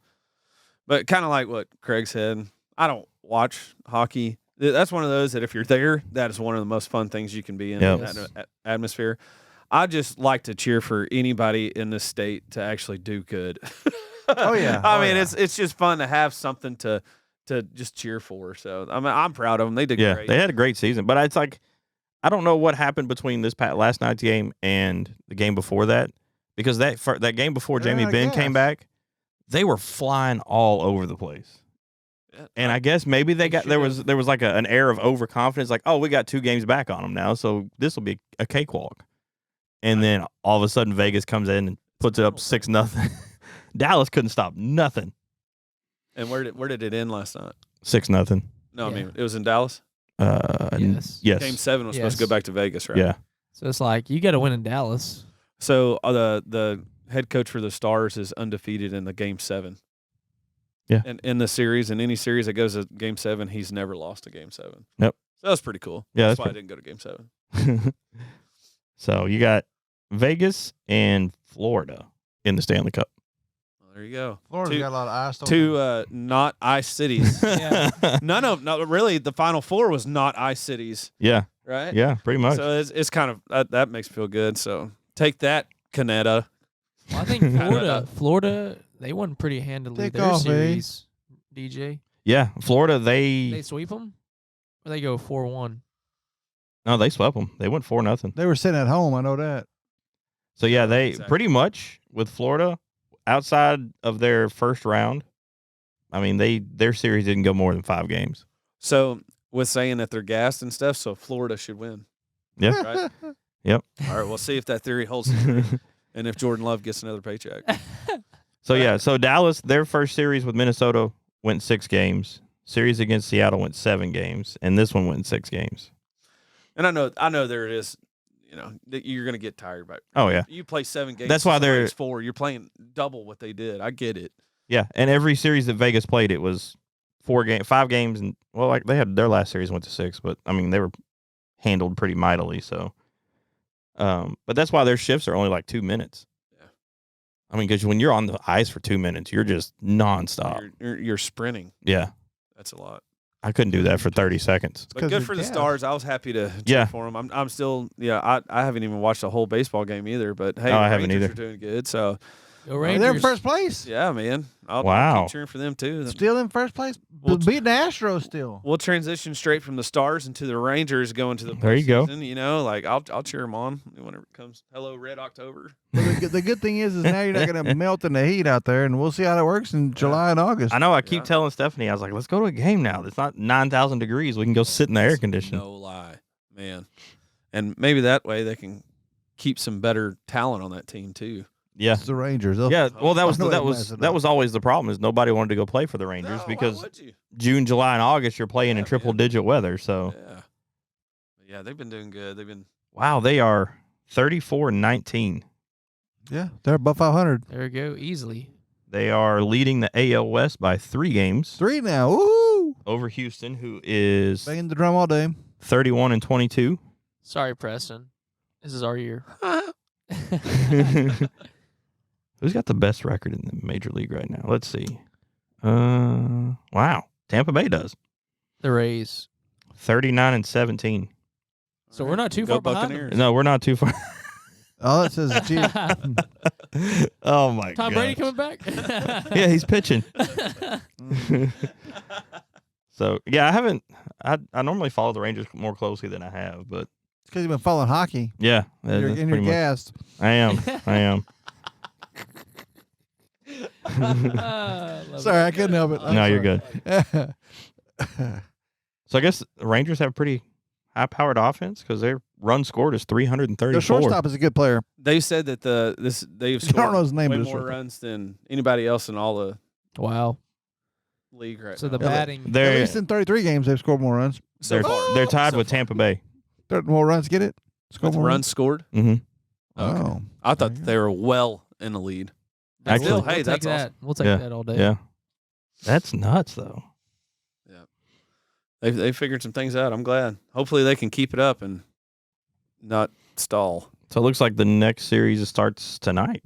E: But kind of like what Craig said, I don't watch hockey. That's one of those that if you're there, that is one of the most fun things you can be in
D: Yep.
E: that atmosphere. I just like to cheer for anybody in this state to actually do good.
C: Oh, yeah.
E: I
C: Oh,
E: mean,
C: yeah.
E: it's just fun to have something to just cheer for. So I mean, I'm proud of them. They did
D: Yeah,
E: great.
D: they had a great season, but it's like I don't know what happened between last night's game and the game before that, because that game before
C: They're
D: Jamie
C: out of
D: Benn
C: gas.
D: came back, they were flying all over the place.
E: Yeah,
D: And I guess maybe there
E: should've.
D: was like an air of overconfidence, like, oh, we got 2 games back on them now, so this will be a cakewalk. And then all of a sudden Vegas comes in and puts it up 6-0. Dallas couldn't stop nothing.
E: And where did it end last night?
D: 6-0.
E: No, I
B: Yeah.
E: mean it was in Dallas.
B: Yes.
D: Yes.
E: Game 7 was supposed to
B: Yes.
E: go back to Vegas, right?
D: Yeah.
B: So it's like you got to win in Dallas.
E: So the head coach for the Stars is undefeated in the Game 7.
D: Yeah.
E: And in the series, in any series that goes to Game 7, he's never lost a Game 7.
D: Yep.
E: So that's pretty cool.
D: Yeah,
E: that's
D: that's
E: why I didn't go to Game 7.
D: So you got Vegas and Florida in the Stanley Cup.
E: Well, there you go.
C: Florida's
E: two-
C: got a lot of ice. don't
E: Two not ice cities.
B: Yeah.
E: No, really. The Final Four was not ice cities,
D: yeah,
E: right?
D: yeah, pretty much.
E: So it's kind of that makes me feel good. So take that, Canada.
B: Well, I think Florida, they won pretty handily
C: Take
B: their
C: off, eh?
B: series. DJ,
D: Yeah, Florida.
B: they
D: They
B: sweep them, or they go 4-1.
D: no, they swept them. They went 4-0.
C: They were sitting at home. I know that.
D: So yeah, they
E: Exactly.
D: pretty much with Florida outside of their first round. I mean, their series didn't go more than 5 games.
E: So with saying that they're gassed and stuff, so Florida should win.
D: Yeah.
E: Right?
D: Yep.
E: All right, we'll see if that theory holds true and if Jordan Love gets another paycheck.
D: So yeah, so Dallas, their first series with Minnesota went 6 games. Series against Seattle went 7 games, and this one went 6 games.
E: And I know there it is. You know, that you're going to get tired by it.
D: Oh yeah,
E: You play 7 games.
D: That's why
E: somebody's
D: they're-
E: 4. You're playing double what they did. I get it.
D: yeah. And every series that Vegas played, it was 5 games, and well, like they had their last series went to 6, but I mean they were handled pretty mightily. So, but that's why their shifts are only like 2 minutes.
E: Yeah.
D: I mean, because when you're on the ice for 2 minutes, you're just nonstop.
E: You're sprinting.
D: Yeah,
E: That's a lot.
D: I couldn't do that for 30 seconds.
E: But
C: 'cause
E: good
C: they're
E: for the
C: gassed.
E: Stars. I was happy to cheer
D: Yeah.
E: for them. I'm still, I haven't even watched a whole baseball game either. But hey,
D: No, I
E: the
D: haven't
E: Rangers
D: either.
E: are doing good. So
B: Go
C: They're
B: Rangers.
C: in first place.
E: yeah, man. I'll
D: Wow.
E: keep cheering for them too.
C: Still in first place.
E: Well,
C: Beating the Astros still.
E: We'll transition straight from the Stars into the Rangers going to the
D: There you go.
E: postseason, You know, like I'll cheer them on whenever it comes. Hello, Red October.
C: The good thing is now you're not going to melt in the heat out there, and we'll see how that works in July and August.
D: I know. I keep
E: Yeah.
D: telling Stephanie, I was like, let's go to a game now. It's not 9,000 degrees. We can go sit in the air conditioning.
E: No lie, man. And maybe that way they can keep some better talent on that team too.
D: Yeah.
C: It's the Rangers. They'll-
D: Yeah, well, that was
C: I know
D: that
C: they're
D: was
C: messing
D: that
C: up.
D: was always the problem is nobody wanted to go play for the Rangers
E: No, why
D: because
E: would you?
D: June, July, and August you're playing in
E: Yeah,
D: triple
E: man.
D: digit weather. So
E: Yeah, they've been doing good. They've been
D: wow, they are 34-19.
C: Yeah, they're above 500.
B: There we go, easily.
D: They are leading the AL West by 3 games
C: 3 now. Woo!
D: over Houston, who is
C: Banging the drum all day.
D: 31-22.
B: Sorry, Preston. This is our year.
D: Who's got the best record in the major league right now? Let's see. Wow, Tampa Bay does
B: The Rays.
D: 39-17.
B: So we're not too
E: Go
B: far behind them.
E: Buccaneers.
D: No, we're not too far.
C: All it says is
D: Oh my god.
B: Tom Brady coming back?
D: Yeah, he's pitching. So yeah, I haven't. I normally follow the Rangers more closely than I have, but
C: It's because you've been following hockey.
D: yeah,
C: And you're,
D: that's
C: and you're
D: pretty much-
C: gassed.
D: I am.
C: Sorry, I couldn't help it. I'm
D: No, you're
C: sorry.
D: good. So I guess the Rangers have a pretty high-powered offense because their run scored is 334.
C: Their shortstop is a good player.
E: They said that they've
C: I don't
E: scored
C: know his name,
E: way
C: but it's
E: more
C: shortstop.
E: runs than anybody else in all the
B: Wow.
E: league right
B: So
E: now.
B: the batting.
C: At
D: They're
C: least in 33 games, they've scored more runs.
E: So far.
D: they're tied
E: So
D: with
E: far.
D: Tampa Bay.
C: 30 more runs, get it? Score
E: With
C: more
E: runs scored.
D: Mm-hmm.
C: Oh.
E: I thought
C: There you
E: that they were well in the lead.
D: Actually-
E: Still,
B: We'll
E: hey,
B: take
E: that's
B: that.
E: awesome.
B: We'll take
D: Yeah.
B: that all day.
D: Yeah, that's nuts though.
E: They figured some things out. I'm glad. Hopefully they can keep it up and not stall.
D: So it looks like the next series starts tonight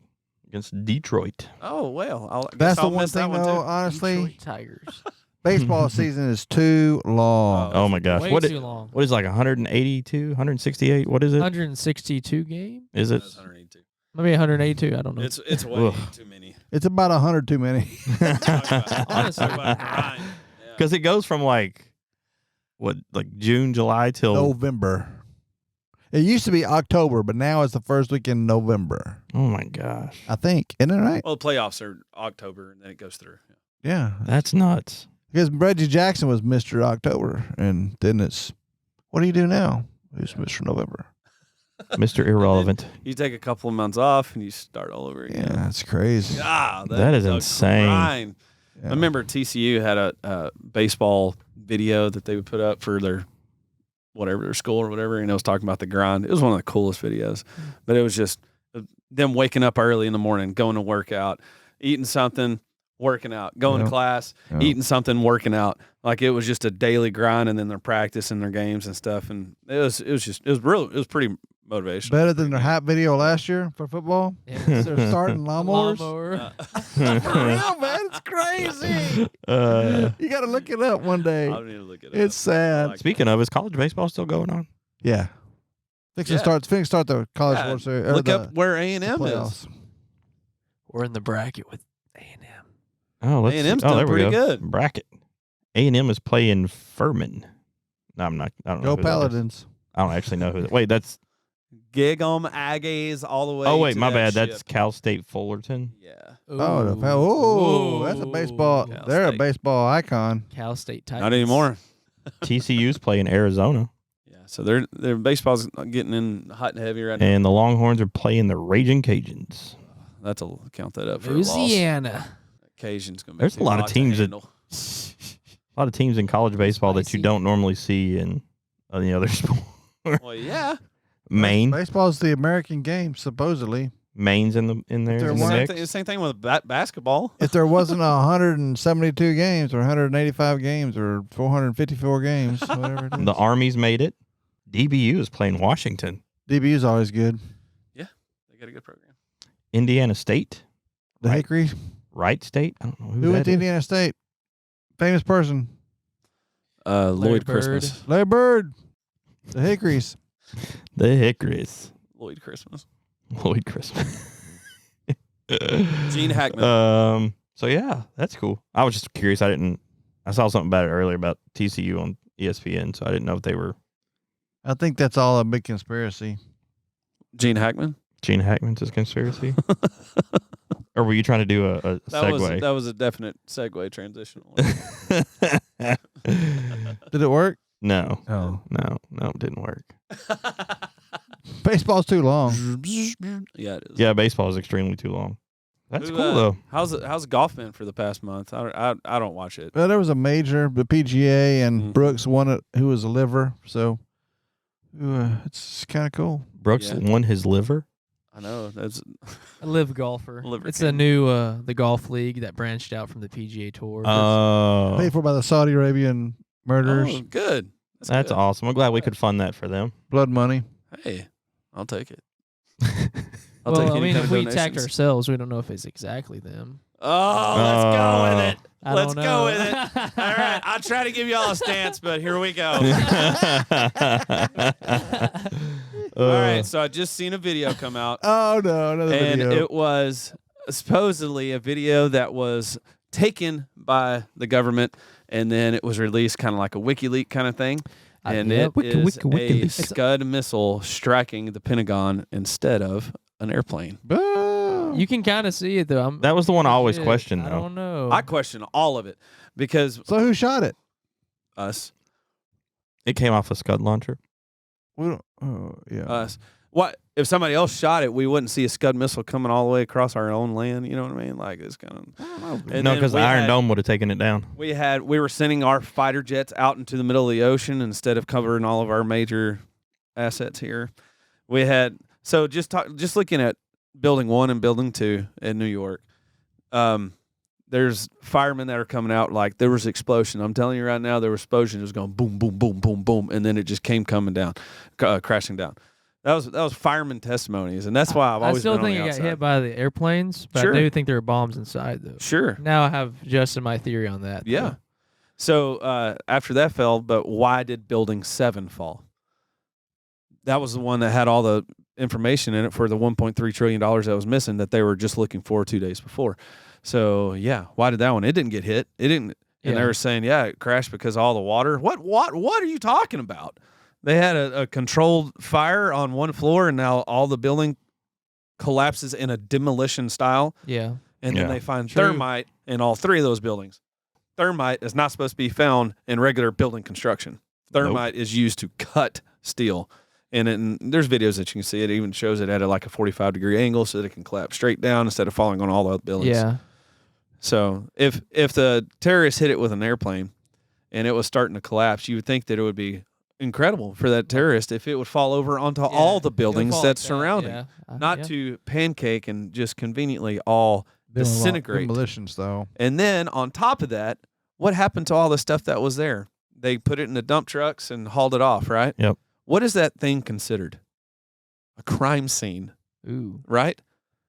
D: against Detroit.
E: Oh well, I guess
C: That's the
E: I'll
C: one
E: miss that
C: thing,
E: one
C: though,
E: too.
C: honestly.
B: Detroit Tigers.
C: Baseball season is too long.
D: Oh my gosh,
B: Way
D: what
B: too long.
D: what is like 182, 168? What is it?
B: 162 game?
D: Is it?
E: That's 182.
B: Maybe 182. I don't know.
E: It's way
D: Ugh.
E: too many.
C: It's about 100 too many.
B: Honestly.
D: Because it goes from like June, July till
C: November. It used to be October, but now it's the first week in November.
D: oh my gosh,
C: I think. Isn't it right?
E: Well, the playoffs are October and then it goes through.
C: Yeah.
D: that's nuts.
C: Because Reggie Jackson was Mr. October, and then it's, what do you do now? Who's Mr. November?
D: Mr. Irrelevant.
E: You take a couple of months off and you start all over
C: Yeah,
E: again.
C: that's crazy.
E: Ah,
D: That is
E: a
D: insane.
E: grind.
C: Yeah.
E: I remember TCU had a baseball video that they would put up for their school or whatever, and it was talking about the grind. It was one of the coolest videos, but it was just them waking up early in the morning, going to work out, eating something, working out, going
C: Yeah.
E: to class,
C: Yeah.
E: eating something, working out. Like it was just a daily grind, and then their practice and their games and stuff. And it was pretty motivational.
C: Better than their hype video last year for football.
B: Yeah.
C: They're starting lawnmowers.
B: Lawnmower.
C: For real, man. It's crazy. You got to look it up one day.
E: I'll need to look it up.
C: It's sad.
E: Like-
D: Speaking of, is college baseball still going on?
C: Yeah. Fix
E: Yeah.
C: start the college
E: Yeah,
C: World Series. or
E: look
C: the
E: up where A&M is.
C: playoffs.
B: We're in the bracket with A&M.
D: Oh, let's
E: A&M's
D: see. Oh,
E: done
D: there we
E: pretty
D: go.
E: good.
D: Bracket. A&M is playing Furman. No, I'm not. I don't know.
C: Go
D: who that is.
C: Paladins.
D: I don't actually know who. Wait, that's.
E: Gig 'em Aggies all the way.
D: Oh wait,
E: to
D: my
E: that
D: bad. That's
E: ship.
D: Cal State Fullerton.
E: Yeah.
C: That's a baseball.
E: Cal
C: They're
E: State.
C: a baseball icon.
B: Cal State Tigers.
E: Not anymore.
D: TCU's playing Arizona,
E: Yeah. So their baseball's getting in hot and heavy right now.
D: and the Longhorns are playing the Raging Cajuns.
E: That's a count that up for a loss.
B: Louisiana.
E: Cajun's gonna be
D: There's a
E: too
D: lot of
E: hot to
D: teams that-
E: handle.
D: A lot of teams in college baseball that you
B: Spicy.
D: don't normally see in any other sport.
E: Well, yeah.
D: Maine,
C: Baseball's the American game, supposedly.
D: Maine's in there.
C: There
D: In the
C: weren't-
D: mix.
E: Same thing with basketball.
C: If there wasn't 172 games or 185 games or 454 games, whatever it is.
D: The Army's made it. DBU is playing Washington.
C: DBU is always good.
E: They got a good program.
D: Indiana State,
C: The
D: Right.
C: Hickory.
D: Wright State. I don't know
C: Who
D: who
C: went
D: that
C: to
D: is.
C: Indiana State? Famous person.
E: Lloyd
B: Bird.
E: Christmas.
C: Larry Bird. The Hickories.
D: The Hickories.
E: Lloyd Christmas.
D: Lloyd Christmas.
E: Gene Hackman.
D: So yeah, that's cool. I was just curious. I saw something about it earlier about TCU on ESPN, so I didn't know if they were
C: I think that's all a big conspiracy.
E: Gene Hackman.
D: Gene Hackman's conspiracy. Or were you trying to do a segue?
E: That was a definite segue transitional.
C: Did it work?
D: No,
C: Oh.
D: no, it didn't work.
C: Baseball's too long.
E: Yeah, it is.
D: Yeah, baseball is extremely too long. That's
E: Who,
D: cool though.
E: How's golf been for the past month? I don't watch it.
C: Well, there was a major, the PGA, and
E: Mhm.
C: Brooks won it, who was a liver. So it's kind of cool.
D: Brooks
E: Yeah.
D: won his liver.
E: I know that's
B: A live golfer.
E: Liver
B: It's
E: King.
B: a new the golf league that branched out from the PGA Tour.
D: Oh,
C: Paid for by the Saudi Arabian murderers.
E: oh, good.
D: that's
E: good.
D: awesome. I'm glad we could fund that for them.
C: Blood money.
E: Hey, I'll take it.
B: well, I
E: any
B: mean,
E: kind
B: if
E: of
B: we attacked
E: donations.
B: ourselves, we don't know if it's exactly them.
E: Oh, let's go with it.
B: I
E: Let's
B: don't
E: go
B: know.
E: with it. All right, I'll try to give y'all a stance, but here we go. All right, so I just seen a video come out.
C: Oh no, another
E: And
C: video.
E: it was supposedly a video that was taken by the government, and then it was released kind of like a WikiLeaks kind of thing. And
B: yeah,
E: it is a Scud missile striking the Pentagon instead of an airplane.
C: Boom.
B: You can kind of see it though.
D: That was the one I always
B: Shit,
D: questioned,
B: I
D: though.
B: don't know.
E: I question all of it because
C: So who shot it?
E: us.
D: It came off a Scud launcher.
C: We don't. Oh yeah.
E: Us. What if somebody else shot it? We wouldn't see a Scud missile coming all the way across our own land. You know what I mean? Like it's kind of.
C: I don't know.
E: And
D: No,
E: then
D: because the
E: we
D: Iron
E: had-
D: Dome would have taken it down.
E: We were sending our fighter jets out into the middle of the ocean instead of covering all of our major assets here. We had just looking at Building 1 and Building 2 in New York. There's firemen that are coming out like there was an explosion. I'm telling you right now, there was explosion. It was going boom, boom, boom, boom, boom, and then it just came coming down, crashing down. That was fireman testimonies, and that's why I've always
B: I still
E: been on
B: think
E: the
B: it got
E: outside.
B: hit by the airplanes, but
E: Sure.
B: I do think there are bombs inside though.
E: Sure.
B: Now I have Justin my theory on that.
E: Yeah.
B: though.
E: So after that fell, but why did Building 7 fall? That was the one that had all the information in it for the $1.3 trillion that was missing that they were just looking for 2 days before. So, yeah, why did that one? It didn't get hit. It didn't. And they
B: Yeah.
E: were saying, yeah, it crashed because of all the water. What are you talking about? They had a controlled fire on one floor, and now all the building collapses in a demolition style.
B: Yeah.
E: And
D: Yeah.
E: then they find
B: True.
E: thermite in all 3 of those buildings. Thermite is not supposed to be found in regular building construction. Thermite is used to cut steel. And there's videos that you can see. It even shows it at like a 45-degree angle so that it can collapse straight down instead of falling on all the other buildings.
B: Yeah.
E: So if the terrorists hit it with an airplane and it was starting to collapse, you would think that it would be incredible for that terrorist if it would fall over onto all the buildings that's surrounding.
B: Yeah.
E: Not to pancake and just conveniently all disintegrate.
C: Demolitions though.
E: And then on top of that, what happened to all the stuff that was there? They put it in the dump trucks and hauled it off, right?
D: Yep.
E: What is that thing considered? A crime scene,
B: Ooh.
E: right?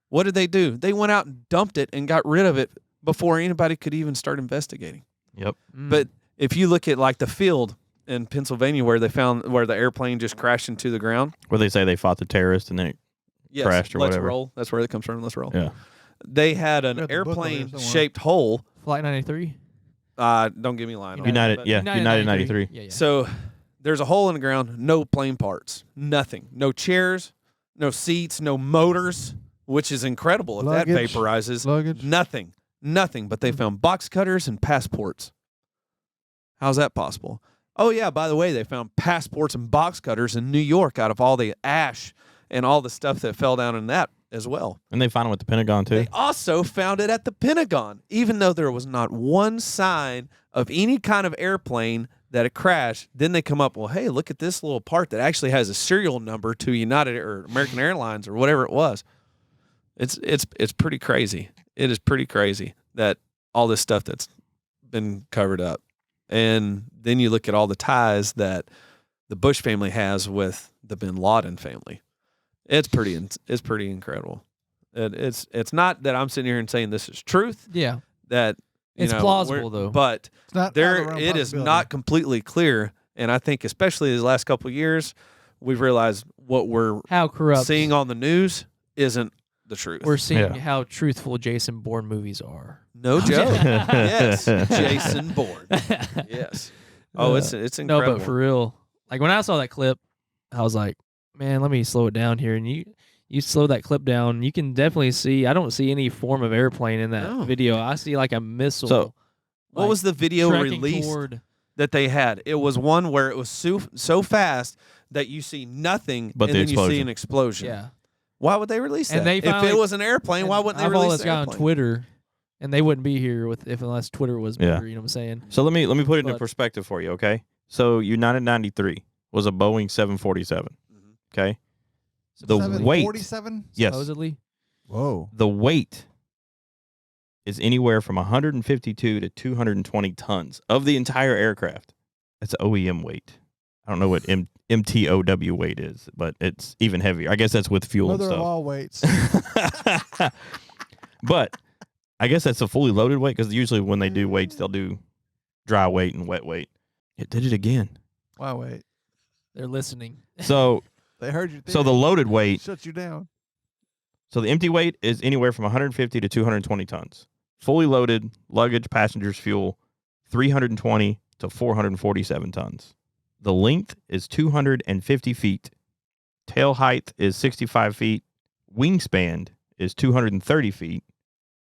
E: What did they do? They went out and dumped it and got rid of it before anybody could even start investigating.
D: Yep.
E: But if you look at like the field in Pennsylvania where the airplane just crashed into the ground.
D: Where they say they fought the terrorist and then it
E: Yes,
D: crashed or
E: let's
D: whatever.
E: roll. That's where it comes from. Let's roll.
D: Yeah.
E: They had an
C: Got the book over there
E: airplane-shaped hole.
B: Flight 93.
E: Don't give me a line. on
D: United,
E: that,
D: yeah,
E: but-
D: United 93.
B: Yeah, yeah.
E: So there's a hole in the ground, no plane parts, nothing. No chairs, no seats, no motors, which is incredible if that
C: Luggage.
E: vaporizes.
C: Luggage.
E: Nothing, but they found box cutters and passports. How's that possible? Oh, yeah, by the way, they found passports and box cutters in New York out of all the ash and all the stuff that fell down in that as well.
D: And they found them at the Pentagon, too.
E: They also found it at the Pentagon, even though there was not one sign of any kind of airplane that it crashed. Then they come up, well, hey, look at this little part that actually has a serial number to United or American Airlines or whatever it was. It's pretty crazy. It is pretty crazy that all this stuff that's been covered up. And then you look at all the ties that the Bush family has with the Bin Laden family. It's pretty incredible. It's not that I'm sitting here and saying this is truth.
B: Yeah.
E: That
B: It's plausible, though.
E: But
C: It's not
E: it is not completely clear. And I think especially the last couple of years, we've realized what we're
B: How corrupt.
E: seeing on the news isn't the truth.
B: We're seeing
D: Yeah.
B: how truthful Jason Bourne movies are.
E: No joke. Yes, Jason Bourne. Yes. Oh, it's
B: No,
E: incredible.
B: but for real, like when I saw that clip, I was like, man, let me slow it down here. And you slow that clip down, you can definitely see. I don't see any form of airplane in that
E: No.
B: video. I see like a missile.
D: So,
E: what was the video
B: trekking
E: released
B: toward?
E: that they had? It was one where it was so fast that you see nothing,
D: But
E: and
D: the
E: then you see
D: explosion.
E: an explosion.
B: Yeah.
E: Why would they release that?
B: And they
E: if
B: finally-
E: it was an airplane, why wouldn't they
B: I follow
E: release
B: this
E: an
B: guy on
E: airplane?
B: Twitter, and they wouldn't be here unless Twitter was
D: Yeah.
B: bigger. You know what I'm saying?
D: so let me put it into
B: But-
D: perspective for you, okay? So United 93 was a Boeing 747, okay? The weight,
C: 747?
D: yes,
B: Supposedly.
C: Whoa.
D: the weight is anywhere from 152 to 220 tons of the entire aircraft. That's OEM weight. I don't know what MTOW weight is, but it's even heavier. I guess that's with fuel
C: Mother
D: and
C: of
D: stuff.
C: all weights.
D: But I guess that's a fully loaded weight because usually when they do weights, they'll do dry weight and wet weight. It did it again.
C: Wow, wait.
B: They're listening.
D: So
C: They heard your theory.
D: So the loaded weight,
C: shuts you down.
D: so the empty weight is anywhere from 150 to 220 tons. Fully loaded, luggage, passengers, fuel, 320 to 447 tons. The length is 250 feet. Tail height is 65 feet. Wingspan is 230 feet.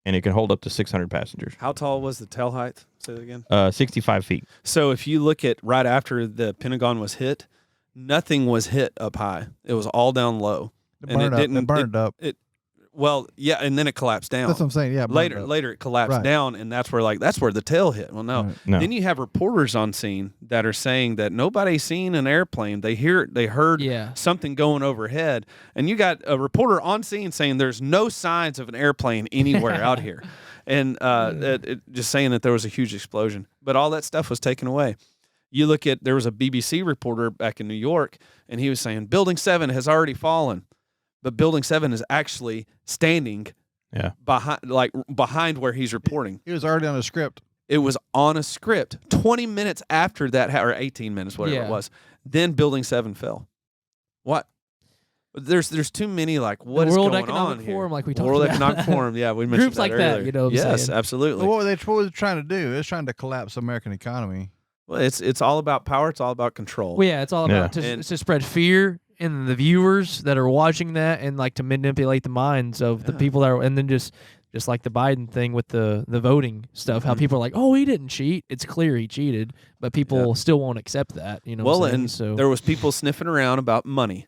D: And it can hold up to 600 passengers.
E: How tall was the tail height? Say that again.
D: 65 feet.
E: So if you look at right after the Pentagon was hit, nothing was hit up high. It was all down low.
C: It
E: And
C: burned
E: it
C: up.
E: didn't-
C: It burned up.
E: Well, yeah, and then it collapsed down.
C: That's what I'm saying. Yeah. it burned up.
E: Later it collapsed
C: Right.
E: down, and that's where the tail hit. Well, no.
C: Right.
D: No.
E: Then you have reporters on scene that are saying that nobody's seen an airplane. They heard
B: Yeah.
E: something going overhead, and you got a reporter on scene saying there's no signs of an airplane anywhere out here, and just saying that there was a huge explosion. But all that stuff was taken away. You look at, there was a BBC reporter back in New York, and he was saying Building 7 has already fallen, but Building 7 is actually standing behind where he's reporting.
C: He was already on the script.
E: It was on a script. 20 minutes after that, or 18 minutes, whatever it was, then Building 7 fell. What? There's too many, like, what is
B: World
E: going
B: Economic
E: on
B: Forum,
E: here?
B: like we talked
E: World
B: about.
E: Economic Forum, yeah, we mentioned
B: Groups like that,
E: earlier.
B: you know what I'm
E: yes,
B: saying?
E: absolutely.
C: What was it trying to do? It was trying to collapse the American economy.
E: Well, it's all about power. It's all about control.
B: Well, yeah, it's all about
E: And-
B: to spread fear in the viewers that are watching that, and like to manipulate the minds of the people that are, and then just like the Biden thing with the voting stuff, how people are like, oh, he didn't cheat. It's clear he cheated, but people still won't accept that. You know.
E: Well,
B: what I'm saying?
E: and
B: so
E: there was people sniffing around about money,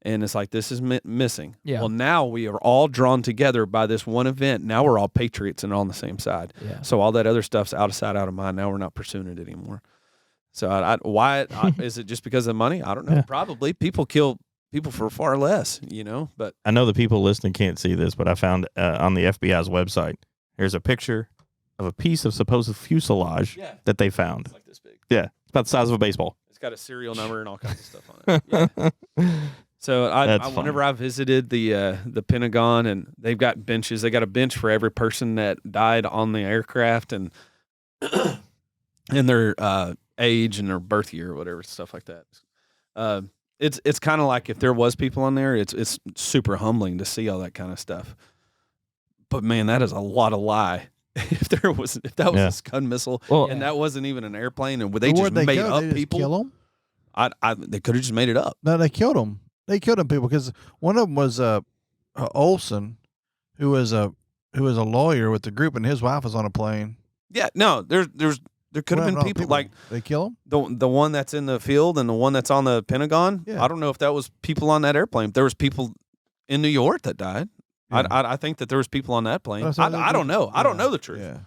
E: and it's like, this is missing.
B: Yeah.
E: Well, now we are all drawn together by this one event. Now we're all patriots and on the same side.
B: yeah.
E: So all that other stuff's out of sight, out of mind. Now we're not pursuing it anymore. So why is it just because of money? I don't know.
B: Yeah.
E: Probably people kill people for far less, you know. But
D: I know the people listening can't see this, but I found on the FBI's website, here's a picture of a piece of supposed fuselage that they found.
E: it's like this big.
D: Yeah, it's about the size of a baseball.
E: It's got a serial number and all kinds of stuff on it. Yeah. So whenever I visited the Pentagon, and they've got benches, they got a bench for every person that died on the aircraft, and their age and their birth year or whatever, stuff like that. It's kind of like if there was people on there, it's super humbling to see all that kind of stuff. But man, that is a lot of lie. if that was a Scud missile,
D: Well,
E: and that wasn't even an airplane, and they
C: Where'd
E: just made
C: go?
E: up
C: They just
E: people,
C: Kill them?
E: they could have just made it up.
C: No, they killed them. They killed them people because one of them was Olson, who was a lawyer with the group, and his wife was on a plane.
E: Yeah, no, there could have been people like
C: they kill them.
E: the one that's in the field and the one that's on the Pentagon.
C: Yeah.
E: I don't know if that was people on that airplane. There was people in New York that died.
C: Yeah.
E: I think that there was people on that plane.
C: That's what
E: I don't know. I don't
C: yeah,
E: know the truth.
C: Yeah,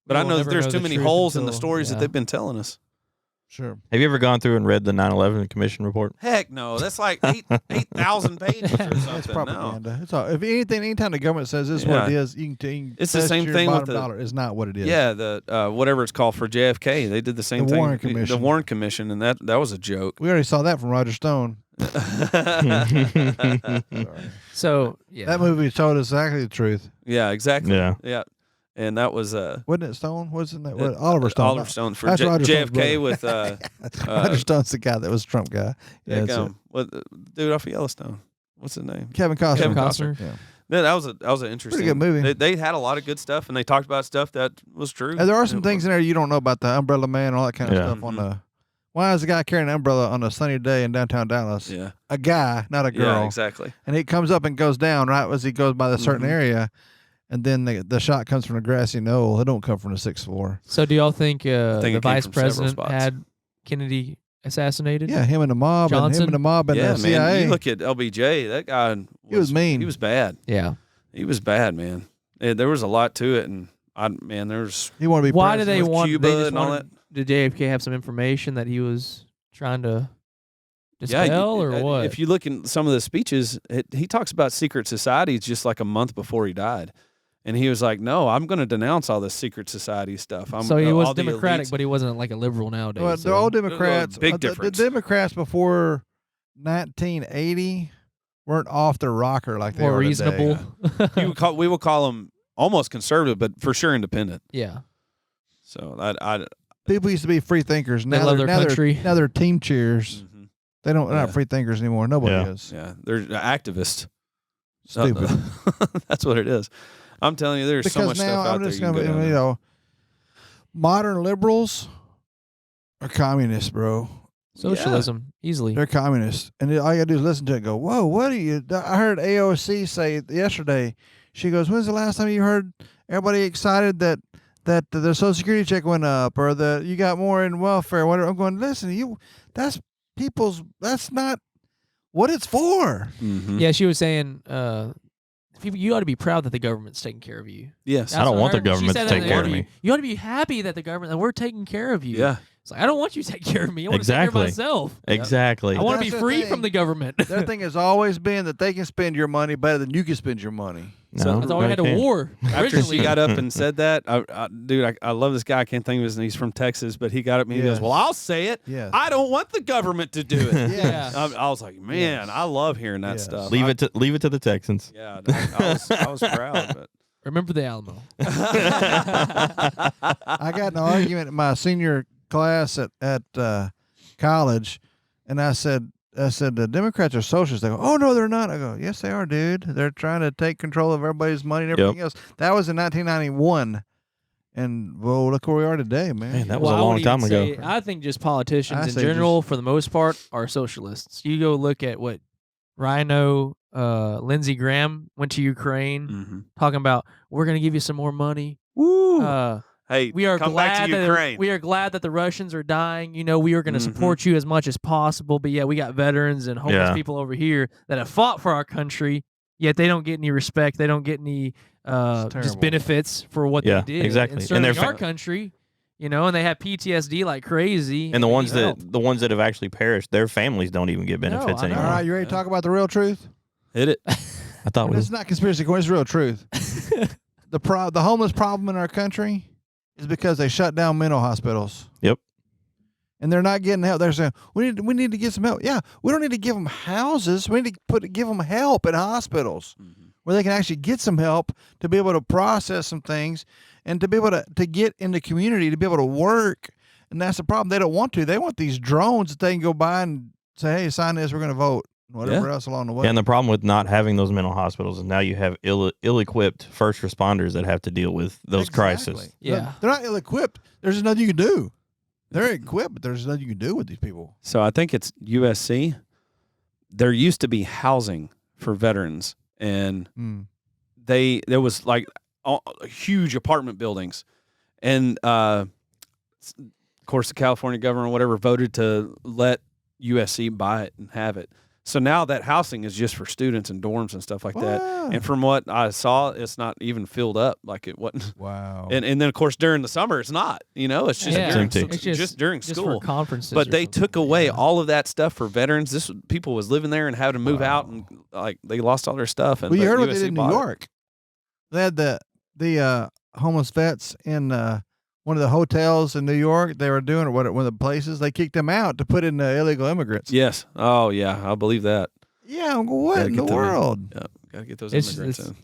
E: But I
B: We'll
E: know that
B: never
E: there's
B: know
E: too
B: the
E: many
B: truth
E: holes in the
B: until-
E: stories that
B: yeah.
E: they've been telling us.
C: sure.
D: Have you ever gone through and read the 9/11 Commission report?
E: Heck no, that's like 8,000 pages or something.
C: That's
E: No.
C: propaganda. It's all. If anytime the government says this is what it
E: Yeah.
C: is, you can
E: It's the
C: test
E: same
C: your
E: thing with
C: bottom
E: the-
C: dollar. It's not what it is.
E: Yeah, the whatever it's called for JFK, they did the same
C: The
E: thing.
C: Warren Commission.
E: The Warren Commission, and that was a joke.
C: We already saw that from Roger Stone. Sorry.
B: So yeah,
C: That movie told us exactly the truth.
E: Yeah, exactly.
D: Yeah.
E: Yeah. And that was
C: Wasn't it Stone? Wasn't that what, Oliver Stone?
E: Oliver Stone for
C: That's Roger Stone's
E: JFK
C: brother.
E: with
C: Roger Stone's the guy that was Trump guy. Yeah, that's it.
E: what dude off of Yellowstone. What's his name?
C: Kevin Costner.
B: Kevin Costner.
C: Yeah.
E: Yeah, that was an interesting.
C: good movie.
E: They had a lot of good stuff, and they talked about stuff that was true.
C: And there are some things in there you don't know about the Umbrella Man and all that kind of
D: Yeah.
C: stuff. On the why is the guy carrying an umbrella on a sunny day in downtown Dallas?
E: Yeah.
C: A guy, not a girl.
E: Yeah, exactly.
C: And it comes up and goes down right as he goes by the certain
E: Mhm.
C: area, and then the shot comes from a grassy knoll. It don't come from the 6th floor.
B: So do y'all think,
E: think
B: the
E: it came
B: vice
E: from several
B: president
E: spots.
B: had Kennedy assassinated?
C: Yeah, him and the mob, and
B: Johnson?
C: him and the mob and
E: Yeah,
C: the
E: man.
C: CIA.
E: You look at LBJ. That guy
C: was mean.
E: He was bad.
B: Yeah.
E: He was bad, man. There was a lot to it, and there's
C: he wanted to be
B: Why do they
C: president.
E: with
B: want?
E: Cuba
B: They just
E: and all
B: wanted, did JFK have some information that he was trying to
E: Yeah,
B: dispel, or what?
E: If you look in some of the speeches, he talks about secret societies just like a month before he died. And he was like, no, I'm going to denounce all this secret society stuff.
B: so he was
E: all the
B: Democratic,
E: elites.
B: but he wasn't like a liberal nowadays.
C: Well,
B: so.
C: they're all Democrats.
E: Big
C: The
E: difference.
C: Democrats before 1980 weren't off their rocker like they
B: more
C: are
B: reasonable.
C: today.
E: we will call them almost conservative, but for sure independent.
B: Yeah.
E: So
C: People used to be free thinkers.
B: They
C: Now
B: love
C: they're,
B: their
C: now
B: country.
C: They're, now they're team cheers.
E: mhm.
C: They're
E: Yeah.
C: not free thinkers anymore. Nobody
D: Yeah.
C: is.
E: Yeah, they're activists.
C: Stupid.
E: That's what it is. I'm telling you, there's
C: Because
E: so much
C: now
E: stuff out
C: I'm
E: there.
C: just
E: You can
C: gonna,
E: go down
C: you
E: there.
C: know, modern liberals are communists, bro.
B: Socialism, easily.
C: They're communists, and all you gotta do is listen to it. And go, whoa, what are you? I heard AOC say yesterday. She goes, "When's the last time you heard everybody excited that the Social Security check went up, or that you got more in welfare?" Whatever. I'm going, listen, that's people's. That's not what it's for.
E: Mhm.
B: Yeah, she was saying, you ought to be proud that the government's taking care of you.
E: Yes.
D: I don't
B: That's
D: want
B: what
D: the
B: I heard. She
D: government
B: said
D: to
B: that in
D: take
B: the
D: care of
B: interview.
D: me.
B: You ought to be happy that we're taking care of you.
E: Yeah.
B: It's like, I don't want you to take care of me. I want to take
D: Exactly.
B: care of myself.
D: Exactly.
B: I want to be
C: That's the
B: free
C: thing.
B: from the government.
C: Their thing has always been that they can spend your money better than you can spend your money.
D: No,
B: That's why we had a
D: can't.
B: war.
E: After
B: Originally.
E: she got up and said that, I love this guy. I can't think of his name. He's from Texas, but he got up and he
C: Yes.
E: goes, "Well, I'll say it.
C: Yes.
E: I don't want the government to do it."
C: Yes.
E: I was like, man, I love hearing that
C: Yes.
E: stuff.
D: Leave it to the Texans.
E: Yeah, I was proud. But
B: Remember the Alamo.
C: I got in an argument in my senior class at college, and I said the Democrats are socialists. They go, "Oh no, they're not." I go, "Yes, they are, dude. They're trying to take control of everybody's money and everything else." That was in 1991, and well, look where we are today, man.
D: Man, that was
B: Well,
D: a
B: I
D: long
B: would
D: time
B: even
D: ago.
B: say, I think just politicians
C: I
B: in
C: say
B: general, for the most part, are socialists. You go look at what Rhino, Lindsey Graham went to Ukraine,
E: Mhm.
B: talking about we're going to give you some more money.
E: Woo! Hey,
B: We are
E: come
B: glad
E: back to
B: that
E: Ukraine.
B: we are glad that the Russians are dying. You know, we are going to
E: Mhm.
B: support you as much as possible. But yeah, we got veterans and homeless
D: Yeah.
B: people over here that have fought for our country. Yet they don't get any respect. They don't get any just
C: terrible.
B: benefits for what
D: Yeah,
B: they did.
D: exactly.
B: in
D: And
B: serving
D: they're
B: our country. You know, and they have PTSD like crazy.
D: And the
B: they
D: ones
B: need
D: that
B: help.
D: have actually perished, their families don't even get benefits
B: I know.
C: All
D: anymore.
C: right, you ready to talk about the real truth?
E: Hit it.
D: I thought
C: It's not conspiracy theory. It's real truth. The homeless problem in our country is because they shut down mental hospitals.
D: Yep.
C: And they're not getting help. They're saying we need to get some help. Yeah, we don't need to give them houses. We need to give them help in hospitals where they can actually get some help to be able to process some things and to be able to get in the community, to be able to work. And that's the problem. They don't want to. They want these drones that they can go by and say, "Hey, sign this. We're going to vote." Whatever else along the way.
D: And the problem with not having those mental hospitals is now you have ill-equipped first responders that have to deal with those crises.
C: Exactly.
B: Yeah.
C: They're not ill-equipped. There's just nothing you can do. They're equipped, but there's nothing you can do with these people.
E: So I think it's USC. There used to be housing for veterans, and there was like huge apartment buildings, and of course the California government or whatever voted to let USC buy it and have it. So now that housing is just for students and dorms and stuff like that.
C: Wow.
E: And from what I saw, it's not even filled up like it wasn't.
C: Wow.
E: And then of course during the summer it's not. You know, it's just
B: Yeah.
E: during,
D: Empty.
B: It's
E: just during
B: just
E: school.
B: for conferences.
E: But
B: or
E: they
B: something.
E: took away
B: Yeah.
E: all of that stuff for veterans. People was living there and having to move out, and like they lost all their stuff. And
C: Well, you
E: but
C: heard what they
E: USC
C: did in New
E: bought it.
C: York. They had the homeless vets in one of the hotels in New York. They were doing one of the places. They kicked them out to put in illegal immigrants.
E: Yes. Oh yeah, I believe that.
C: Yeah, what
E: Gotta
C: in
E: get
C: the
E: them in.
C: world?
E: Yeah, gotta get those
B: It's-
E: immigrants
B: it's-
E: in.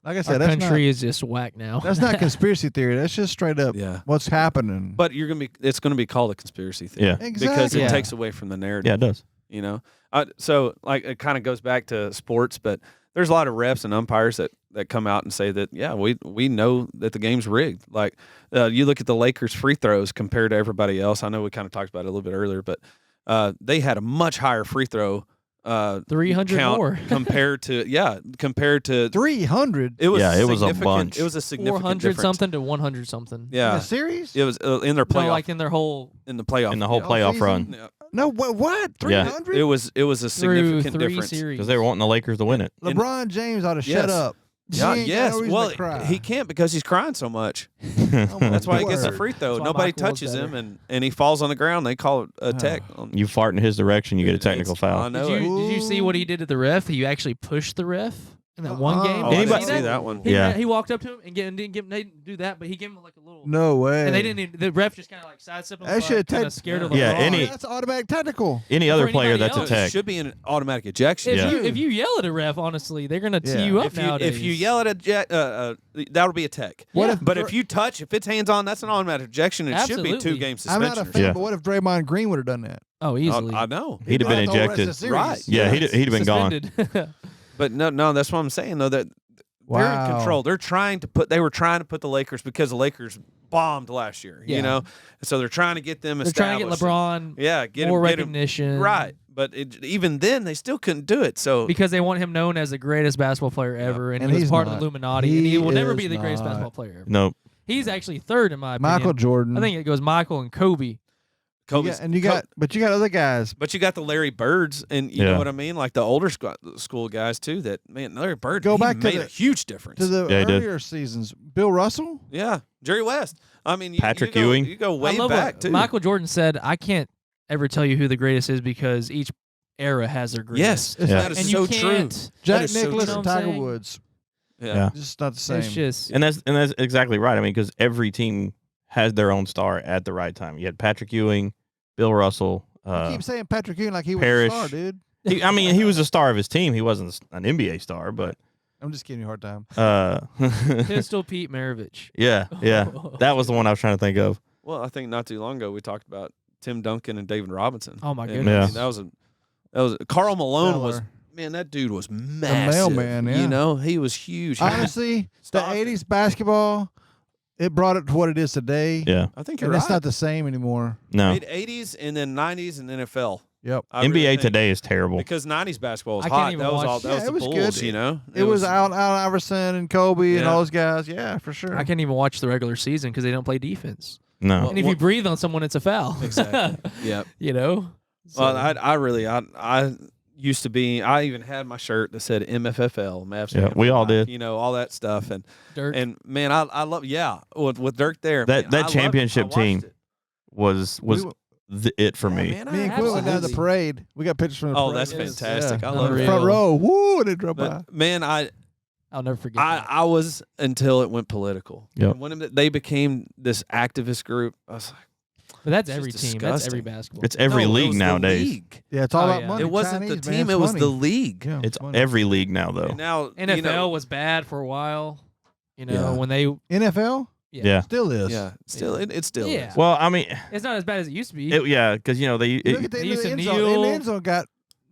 C: Like I
B: Our
C: said, that's
B: country is just whack now.
C: that's not conspiracy theory. That's just straight up
E: Yeah.
C: what's happening.
E: But it's gonna be called a conspiracy theory.
D: Yeah.
C: Exactly.
E: Because it
B: Yeah.
E: takes away from the narrative.
D: Yeah, it does.
E: You know, so like it kind of goes back to sports, but there's a lot of refs and umpires that come out and say that we know that the game's rigged. Like you look at the Lakers free throws compared to everybody else. I know we kind of talked about it a little bit earlier, but they had a much higher free throw
B: 300
E: count
B: more.
E: compared to
C: 300
E: it was
D: Yeah, it was a
E: significant-
D: bunch.
E: It was a significant
B: 400
E: difference.
B: something to 100 something.
C: in
E: Yeah,
C: a series?
E: it was in their
B: No,
E: playoff
B: like in their whole
E: in the playoff
D: In the whole
C: Yeah,
D: playoff
C: season?
D: run.
E: Yeah.
C: No, what?
D: Yeah.
C: 300?
E: It was a
B: through
E: significant
B: 3
E: difference.
B: series.
D: Because they were wanting the Lakers to win it.
C: LeBron James ought to
E: Yes.
C: shut up.
E: Yeah,
C: He ain't got
E: yes.
C: no reason
E: Well,
C: to cry.
E: he can't because he's crying so much.
C: Oh, my
E: That's why he gets a
C: word.
E: free throw.
B: That's why
E: Nobody
B: Michael was
E: touches him,
B: better.
E: and he falls on the ground. They call it a tech.
D: You fart in his direction, you get a technical
E: I
D: foul.
E: know
B: Did
E: it.
B: you see what he did to the ref? He actually pushed the ref in that one game.
C: Oh,
E: Oh, I
B: Did you
E: didn't
B: see
E: see
B: that?
E: that one.
B: He,
D: Yeah.
B: he walked up to him and didn't do that, but he gave him like a little
C: No way.
B: And they didn't even, the ref just kind of like sidestepped him.
C: That should
B: kind
C: take-
B: of scared of
D: Yeah,
B: LeBron.
D: any-
C: That's automatic technical.
D: Any other
B: For
D: player
B: anybody
D: that's a
B: else,
E: It
D: tech.
E: should be an automatic ejection.
B: If,
D: Yeah.
B: if you yell at a ref, honestly, they're gonna tee
C: Yeah.
B: you up
E: If you,
B: nowadays.
E: if you yell at that'll be a tech.
C: What
B: Yeah.
C: if
E: But if you touch, if it's hands on, that's an automatic ejection. It should be
B: Absolutely.
E: 2-game
C: I'm not
E: suspension.
C: a fan,
D: Yeah.
C: but what if Draymond Green would have done that?
B: oh, easily.
E: I know.
D: He'd have been
C: out the whole rest of
D: ejected.
C: the series.
E: Right.
D: Yeah, he'd have been gone.
B: Suspended.
E: But no, that's what I'm saying though. That they're in
C: Wow.
E: control. They were trying to put the Lakers because the Lakers bombed last year.
B: Yeah.
E: You know, so they're trying to get them
B: They're trying to get
E: established.
B: LeBron
E: Yeah, get
B: more
E: him, get him
B: recognition.
E: right. But even then, they still couldn't do it. So
B: Because they want him known as the greatest basketball player ever, and
C: And
B: he was
C: he's
B: part of
C: not.
B: the Illuminati,
C: He
B: and he will never
C: is
B: be the greatest
C: not.
B: basketball player ever.
D: Nope.
B: He's actually third in my opinion.
C: Michael Jordan.
B: I think it goes Michael and Kobe.
E: Kobe's,
C: but you got other guys.
E: but you got the Larry Birds, and you
D: Yeah.
E: know what I mean, like the older school guys too. That man, Larry Bird
C: Go
E: he
C: back to
E: made
C: the-
E: a huge difference.
C: To the
D: Yeah, he did.
C: earlier seasons, Bill Russell.
E: Yeah, Jerry West. I mean,
D: Patrick
E: you go,
D: Ewing.
E: You go
B: I
E: way
B: love
E: back
B: what
E: too.
B: Michael Jordan said, I can't ever tell you who the greatest is because each era has their
E: Yes,
B: greatest.
D: Yeah.
E: that is
B: And
E: so
B: you
E: true.
B: can't.
C: Jack
E: is so
C: Nicklaus
B: true.
C: and
B: You know what I'm
C: Tiger
B: saying?
C: Woods.
E: Yeah.
C: Just not the same.
B: It's just
D: And that's exactly right. I mean, because every team has their own star at the right time. You had Patrick Ewing, Bill Russell.
C: You keep saying Patrick Ewing like he was
D: Parrish.
C: a star, dude.
D: I mean, he was a star of his team. He wasn't an NBA star, but
C: I'm just giving you a hard time.
B: Pistol Pete Maravich.
D: yeah. That was the one I was trying to think of.
E: Well, I think not too long ago we talked about Tim Duncan and David Robinson.
B: Oh my
E: And,
B: goodness.
D: Yeah.
E: I mean, that was Karl Malone was
C: Stellar.
E: man. That dude was massive.
C: mailman, yeah.
E: You know, he was huge. He was-
C: Honestly, the
E: Stockton.
C: 80s basketball, it brought it to what it is today.
D: Yeah.
E: I think you're
C: And
E: right.
C: it's not the same anymore.
D: No.
E: Made 80s and then 90s and NFL.
C: Yep.
E: I really
D: NBA
E: think.
D: today is terrible.
E: Because 90s basketball was
B: I can't
E: hot.
B: even
E: That was
B: watch-
E: all. That
C: Yeah,
E: was
C: it
E: the
C: was
E: Bulls.
C: good.
E: You know,
C: It was Allen Iverson and Kobe and
E: Yeah.
C: those guys. Yeah, for sure.
B: I can't even watch the regular season because they don't play defense.
D: No.
B: And if you breathe on someone, it's a foul.
E: Exactly. Yep.
B: You know?
E: Well,
B: So-
E: I used to be. I even had my shirt that said MFFL. Mavs
D: Yeah,
E: Fan
D: we
E: for
D: all
E: Life,
D: did.
E: You know, all that stuff.
B: Dirk.
E: And man, I love. Yeah, with Dirk there.
D: That-
E: man,
D: that
E: I loved it.
D: championship
E: I watched
D: team
E: it.
D: was
C: We-
D: it for me.
E: Man,
C: Me and Quinn went down to the
B: Absolutely.
C: parade. We got pictures from the
E: Oh,
C: parade.
E: that's
B: Yes.
E: fantastic.
C: Yeah.
E: I love
B: Unreal.
E: it.
C: Front row. Woo, and they drove by.
E: But man,
B: I'll never forget that.
E: I was until it went political.
D: Yep.
E: And when they became this activist group, I was like,
B: But that's
E: it's
B: every
E: just
B: team. That's every
E: disgusting.
B: basketball.
D: It's every
E: no, it
D: league
E: was the
D: nowadays.
E: league.
C: Yeah, it's all
B: Oh,
C: about
B: yeah.
C: money.
E: It wasn't
C: Chinese,
E: the
C: man,
E: team;
C: it's
E: it was
C: money.
E: the league.
C: Yeah,
D: It's
C: money.
D: every league now, though.
E: And now
B: NFL
E: you know,
B: was bad for a while. You know,
E: Yeah.
B: when they
C: NFL
D: Yeah.
C: still is.
E: yeah, still it still
B: Yeah.
E: is.
D: Well, I mean,
B: it's not as bad as it used to be.
D: yeah, because you know
C: You look at the
B: They
C: end of
B: used
C: the
B: to
C: end zone. In the
B: kneel.
C: end zone got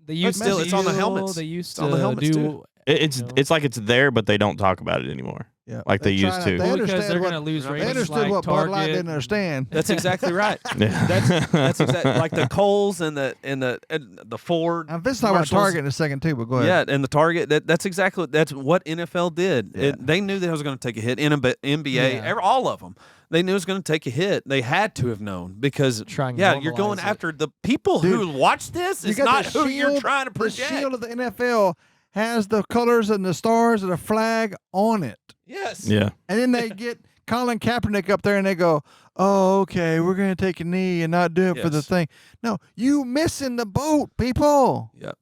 B: They used
E: still,
B: to
E: it's on the
B: kneel,
E: helmets.
B: They used
E: It's
B: to
E: on the helmets,
B: do
E: too.
D: it's like it's there, but they don't talk about it anymore.
C: yeah,
D: Like they used
C: try
D: to.
C: They
B: well, because
C: understand
B: they're
C: what-
B: going to lose
E: they
C: They
B: ratings.
C: understood
B: like
C: what Bud Light
B: Target.
C: didn't understand.
E: That's exactly right.
D: Yeah.
E: That's exactly like the Coles and the Ford.
C: I'm just talking about
E: commercials.
C: Target in a second too, but go ahead.
E: Yeah, and the Target. That's exactly that's what NFL did.
C: Yeah.
E: They knew that it was going to take a hit. NBA,
B: Yeah.
E: all of them, they knew it was going to take a hit. They had to have known because
B: Try and
E: you're going
B: normalize it.
E: after the people who watch this.
C: You
E: It's
C: got
E: not
C: the
E: who you're
C: shield-
E: trying to project.
C: The shield of the NFL has the colors and the stars of the flag on it.
E: Yes.
D: Yeah.
C: And then they get Colin Kaepernick up there and they go, "Oh, okay, we're going to take a knee and not do it for the
E: Yes.
C: thing." No, you missing the boat, people.
E: Yep.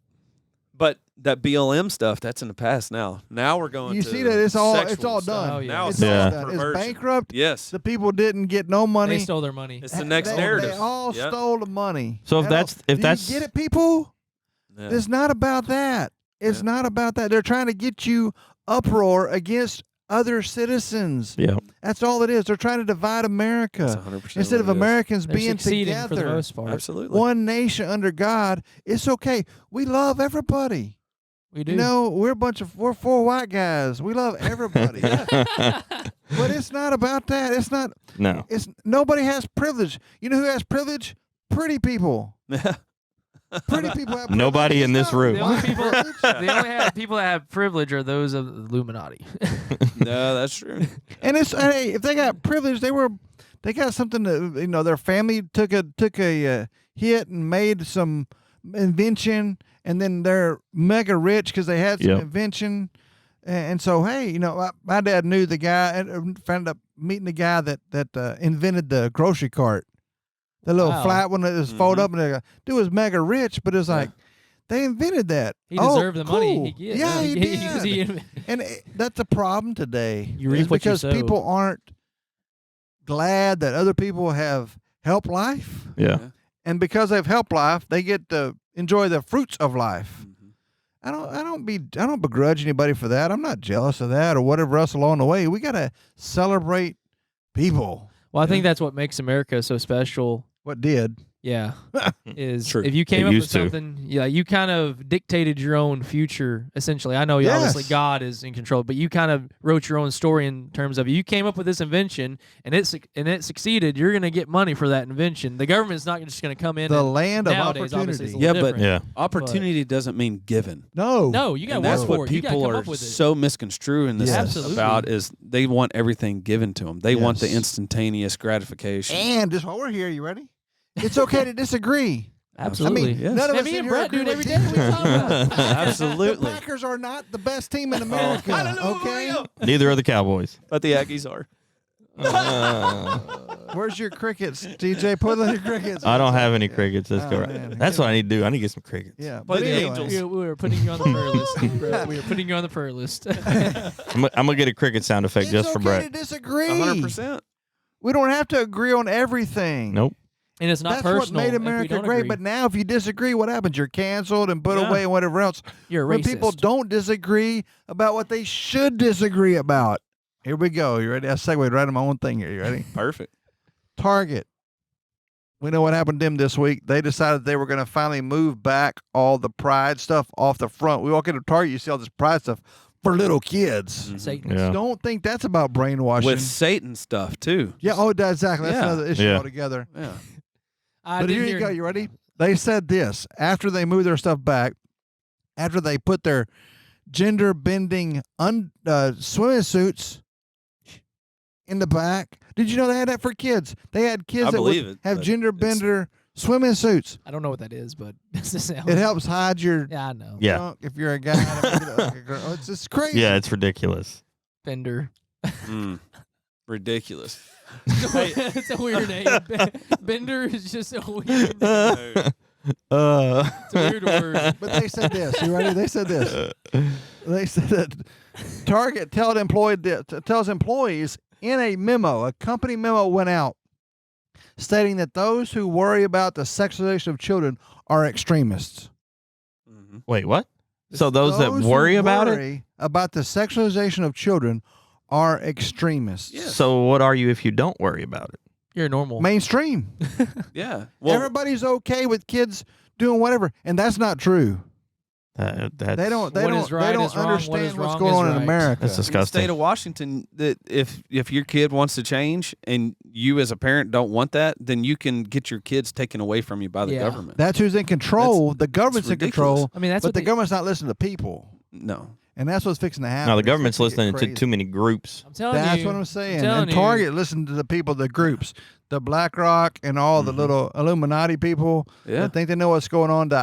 E: But that BLM stuff, that's in the past now. Now we're going
C: You
E: to
C: see that it's all
E: sexual
C: done.
E: stuff.
B: Oh, yeah.
E: Now
C: It's
E: it's
D: Yeah.
C: all done. It's
E: perversion.
C: bankrupt.
E: Yes.
C: The people didn't get no money.
B: They stole their money.
E: It's the next
C: they,
E: narrative.
C: They all
E: Yep.
C: stole the money.
D: So if
C: They all-
D: that's- if
C: Do
D: that's-
C: you get it, people?
E: Yeah.
C: It's not about that. It's
E: Yeah.
C: not about that. They're trying to get you uproar against other citizens.
D: Yeah.
C: That's all it is. They're trying to divide America
E: That's 100%
C: instead of
E: what it is.
C: Americans
B: They're
C: being
B: succeeding for the
C: together.
B: most part.
E: Absolutely.
C: One nation under God. It's okay. We love everybody.
B: We do.
C: You know, we're four white guys. We love everybody. But it's not about that. It's not.
D: No.
C: It's nobody has privilege. You know who has privilege? Pretty people. Pretty people have privilege.
D: Nobody in
C: It's
D: this
C: not
D: room.
B: The only
C: white
B: people,
C: privilege.
B: the only people that have privilege are those of the Illuminati.
E: No, that's true.
C: And it's hey, if they got privilege, they got something that their family took a hit and made some invention, and then they're mega rich because they had some
D: Yep.
C: invention. And so hey, my dad knew the guy and found up meeting the guy that invented the grocery cart, the little
B: Wow.
C: flat one that was fold up, and the dude was mega rich, but it's like. They invented that.
B: He
C: Oh,
B: deserved the money
C: cool.
B: he get.
C: Yeah, he
B: Because
C: did. And that's a problem today.
B: You reap
C: is
B: what you
C: because
B: sow.
C: people aren't glad that other people have helped life,
D: Yeah.
C: and because they've helped life, they get to enjoy the fruits of life.
E: Mhm.
C: I don't begrudge anybody for that. I'm not jealous of that or whatever else along the way. We got to celebrate people.
B: Well, I think that's what makes America so special.
C: What did?
B: Yeah, is
E: True.
B: if you came
D: It
B: up with
D: used to.
B: something, yeah, you kind of dictated your own future. Essentially, I know obviously
C: Yes.
B: God is in control, but you kind of wrote your own story in terms of you came up with this invention and it succeeded. You're going to get money for that invention. The government's not just going to come in.
C: The
B: and
C: land of
B: nowadays, obviously, it's
C: opportunity.
B: a little
E: Yeah, but-
B: different.
D: Yeah.
E: Opportunity doesn't mean given.
C: No.
B: You got to
E: And
B: work
E: that's
B: for
E: what
B: it. You gotta
E: people
B: come
E: are
B: up with it.
E: so misconstruing this
C: Yes.
B: Absolutely.
E: about is they want everything given to them. They want the
C: Yes.
E: instantaneous gratification.
C: And just while we're here, you ready? It's okay to disagree.
B: Absolutely.
C: I mean,
E: yes.
C: none of
B: Man,
C: us
B: me
C: in
B: and
C: here
B: Brett
C: agree
B: do it
C: with
B: every day. What are you talking about?
E: Absolutely.
C: The Packers are not the best team in America. Okay.
D: Neither are the Cowboys.
E: But the Aggies are.
C: Where's your crickets, DJ? Put on your crickets.
D: I don't have any crickets. Let's
C: Oh,
D: go.
C: man.
D: That's what I need to do. I need to get some crickets.
C: Yeah,
E: Play
C: but
E: the
C: anyway,
E: Angels.
B: We were putting you on the prayer list. Brett. We were putting you on the prayer list.
D: I'm gonna get a cricket sound effect
C: It's
D: just for
C: okay
D: Brett.
C: to disagree.
E: 100%.
C: We don't have to agree on everything.
D: Nope.
B: And it's not
C: That's
B: personal.
C: what made
B: if we
C: America
B: don't
C: great.
B: agree.
C: But now, if you disagree, what happens? You're canceled and put
E: Yeah.
C: away and whatever else.
B: You're a
C: When
B: racist.
C: people don't disagree about what they should disagree about. Here we go. You ready? I segued right on my own thing here. You ready?
E: Perfect.
C: Target. We know what happened to them this week. They decided they were going to finally move back all the Pride stuff off the front. We walk into Target, you see all this Pride stuff for little kids.
B: Satan.
D: Yeah.
C: Don't think that's about brainwashing.
E: With Satan stuff, too.
C: Yeah, that's exactly. That's
E: Yeah.
C: another issue
D: Yeah.
C: altogether.
E: Yeah.
B: I
C: But
B: did
C: here you
B: hear-
C: go. You ready? They said this after they moved their stuff back, after they put their gender bending swimming suits in the back. Did you know they had that for kids? They had kids
E: I
C: that
E: believe
C: would
E: it,
C: have
E: but
C: gender
E: it's-
C: bender swimming suits.
B: I don't know what that is, but it's the sound.
C: It helps hide your
B: Yeah, I know.
D: Yeah.
C: junk if you're a guy. and you look like a girl. It's just crazy.
D: Yeah, it's ridiculous.
B: Bender.
E: Ridiculous.
B: It's a weird name. Bender is just a weird name. It's a weird word.
C: But they said this. You ready? They said this. They said that Target tells employees in a memo, a company memo went out stating that those who worry about the sexualization of children are extremists.
D: Wait, what? So those that
C: who
D: worry about it?
C: worry about the sexualization of children are extremists.
E: Yes.
D: So what are you if you don't worry about it?
B: You're normal.
C: Mainstream.
E: Yeah. Well,
C: Everybody's okay with kids doing whatever, and that's not true.
D: That's,
C: They don't. They
B: What
C: don't.
B: is right
C: they don't
B: is wrong, what is
C: understand what's
B: wrong
C: going
B: is
C: on in
B: right.
C: America.
D: That's
E: in the
D: disgusting.
E: state of Washington, that if your kid wants to change and you as a parent don't want that, then you can get your kids taken away from you by the
B: Yeah.
E: government.
C: That's who's in control. The government's in
E: ridiculous.
C: control,
B: I mean, that's
C: but
B: what
C: the
B: they-
C: government's not listening to people,
E: No.
C: and that's what's fixing to happen.
D: No, the
C: It's
D: government's
C: fixing to get
D: listening to
C: crazy.
D: too many groups.
B: I'm telling
C: That's
B: you.
C: what I'm saying.
B: telling
C: And
B: you.
C: Target listened to the people, the groups, the BlackRock, and all the little Illuminati people
E: Yeah.
C: that think they know what's going on. The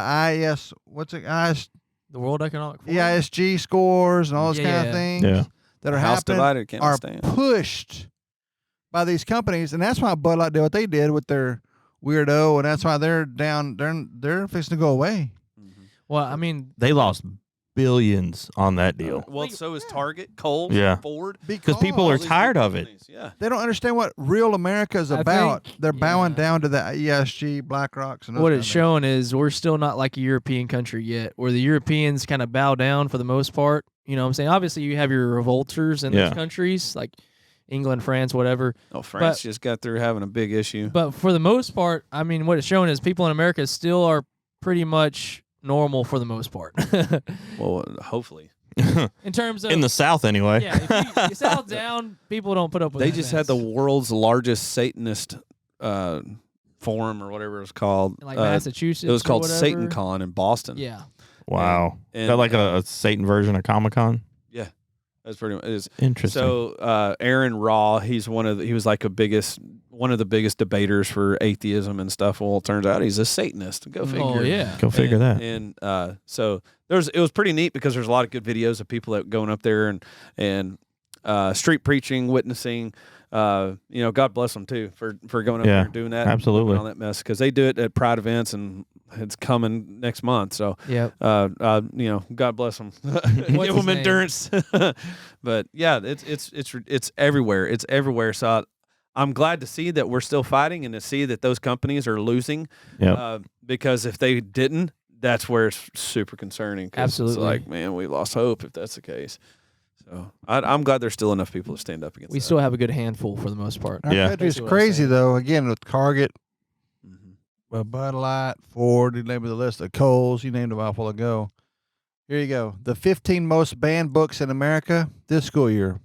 B: The World Economic Forum.
C: EISG scores and all those
B: Yeah,
C: kind
B: yeah.
C: of things
D: Yeah.
C: that are
E: House
C: happening
E: divided can't
C: are
E: stand.
C: pushed by these companies, and that's why Bud Light did what they did with their weirdo, and that's why they're down. They're fixing to go away.
B: Well, I mean,
D: They lost billions on that deal.
E: Well, so is Target, Kohl's,
D: Yeah.
E: Ford.
D: Because people
E: all
D: are
E: these
D: tired
E: big
D: of it.
E: companies. Yeah.
C: They don't understand what real America is
B: I
C: about.
B: think-
C: They're bowing
B: yeah.
C: down to the ESG, BlackRocks, and those
B: what
C: kind
B: it's
C: of things.
B: showing is we're still not like a European country yet, where the Europeans kind of bow down for the most part. You know what I'm saying? Obviously, you have your revolters in
D: Yeah.
B: those countries, like England, France, whatever.
E: Oh, France
B: But-
E: just got through having a big issue.
B: But for the most part, I mean, what it's showing is people in America still are pretty much normal for the most part.
E: Well, hopefully.
B: In terms of
D: In the South, anyway.
B: yeah, if you south down, people don't put up with
E: They
B: that
E: just
B: mess.
E: had the world's largest Satanist forum or whatever it was called.
B: like Massachusetts.
E: It was
B: or
E: called
B: whatever.
E: Satan Con in Boston.
B: Yeah,
D: Wow.
E: And-
D: Is that like a Satan version of Comic Con?
E: Yeah. That's pretty much it is.
D: Interesting.
E: So Aaron Raw, he was like one of the biggest debaters for atheism and stuff. Well, it turns out he's a Satanist. Go figure.
B: oh yeah.
D: Go figure that.
E: And so it was pretty neat because there's a lot of good videos of people that going up there and street preaching, witnessing. God bless them too for going up
D: Yeah,
E: there and doing that. and
D: absolutely.
E: working on that mess because they do it at Pride events and it's coming next month. So
B: Yep.
E: God bless them. Give
B: his
E: them
B: name?
E: endurance. But yeah, it's everywhere. It's everywhere. So I'm glad to see that we're still fighting and to see that those companies are losing.
D: Yep.
E: Because if they didn't, that's where it's super concerning. 'Cause
B: Absolutely.
E: It's like, man, we lost hope if that's the case. So I'm glad there's still enough people to stand up against
B: We
E: that.
B: still have a good handful for the most part.
C: Our
D: Yeah.
C: country's
B: Basically what I was
C: crazy
B: saying.
C: though. Again, with Target,
E: Mhm.
C: Bud Light, Ford, you named the list. Of Kohl's, you named them a while ago. Here you go. The 15 most banned books in America this school year.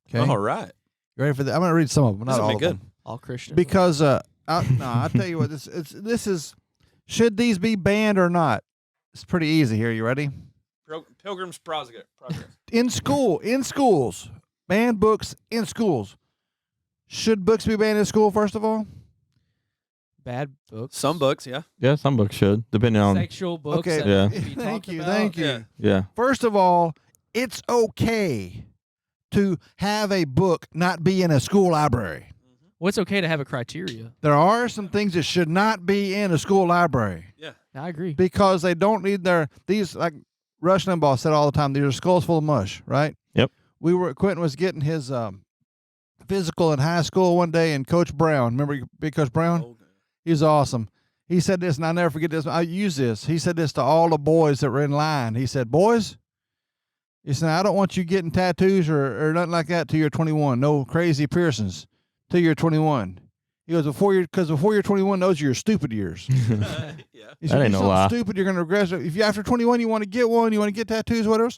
C: Okay,
E: All right.
C: you ready for that? I'm going to read some of them,
E: This
C: not
E: will
C: all
E: be
C: of
E: good.
C: them,
B: All Christian.
C: because I'll tell you what. This is. Should these be banned or not? It's pretty easy here. You ready?
E: Pilgrim's Progress.
C: In schools, banned books in schools. Should books be banned in school? First of all,
B: Bad books.
E: Some books, yeah.
D: Yeah, some books should, depending on.
B: Sexual books.
C: Okay.
B: that
D: Yeah.
B: need to be
C: Thank
B: talked
C: you,
B: about.
C: thank you.
E: Yeah.
D: Yeah.
C: First of all, it's okay to have a book not be in a school library.
B: Well, it's okay to have a criteria.
C: There are some things that should not be in a school library
B: I agree.
C: because they don't need these, like Rush Limbaugh said all the time, these are skulls full of mush, right?
D: Yep.
C: Quentin was getting his physical in high school one day, and Coach Brown, remember Big Coach Brown?
E: Oh,
C: He was awesome. He said this, and I'll never forget this. I use this. He said this to all the boys that were in line. He said, boys, he said, I don't want you getting tattoos or nothing like that till you're 21. No crazy piercings till you're 21. He goes, before you're 21, those are your stupid years.
E: yeah.
C: He
D: That ain't
C: "You're
D: no lie."
C: stupid, you're going to regret it. If you after 21, you want to get one, you want to get tattoos, whatever,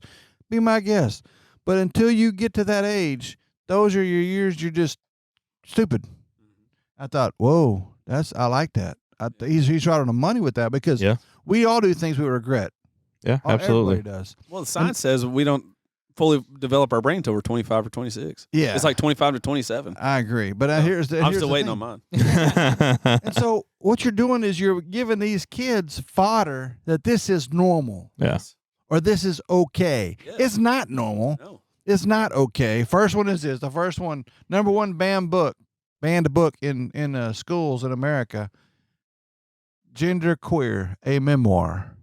C: be my guest. But until you get to that age, those are your years. You're just stupid. I thought, whoa, I like that. He's right on the money with that because
D: Yeah.
C: we all do things we regret.
D: Yeah, absolutely.
C: Everybody does.
E: Well, the science says we don't fully develop our brain until we're 25 or 26.
C: Yeah,
E: It's like 25 to 27.
C: I agree. But
E: I'm
C: here's
E: still
C: the
E: waiting
C: thing.
E: on mine.
C: And so what you're doing is you're giving these kids fodder that this is normal
D: Yeah.
C: or this is okay.
E: Yes.
C: It's not normal.
E: No.
C: It's not okay. First one is this. The first one, number one banned book in schools in America. Gender Queer, a memoir.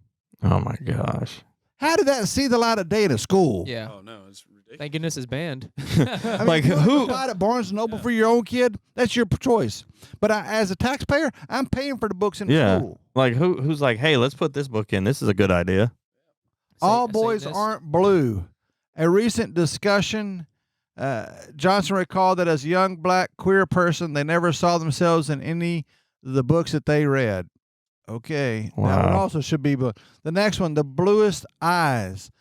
D: Oh my gosh.
C: How did that see the light of day in a school?
B: Yeah.
E: Oh, no. It's ridiculous.
B: Thank goodness it's banned.
C: I mean,
D: Like,
C: if you
D: who-
C: want to buy it at Barnes and Noble for your own kid, that's your choice. But as a taxpayer, I'm paying for the books in
D: Yeah.
C: school.
D: Like who's like, hey, let's put this book in. This is a good idea.
C: All
B: Say-
C: boys
B: Satanist.
C: aren't blue. A recent discussion, Johnson recalled that as a young black queer person, they never saw themselves in any of the books that they read. Okay, that one
D: Wow.
C: also should be. But the next one, The Bluest Eyes,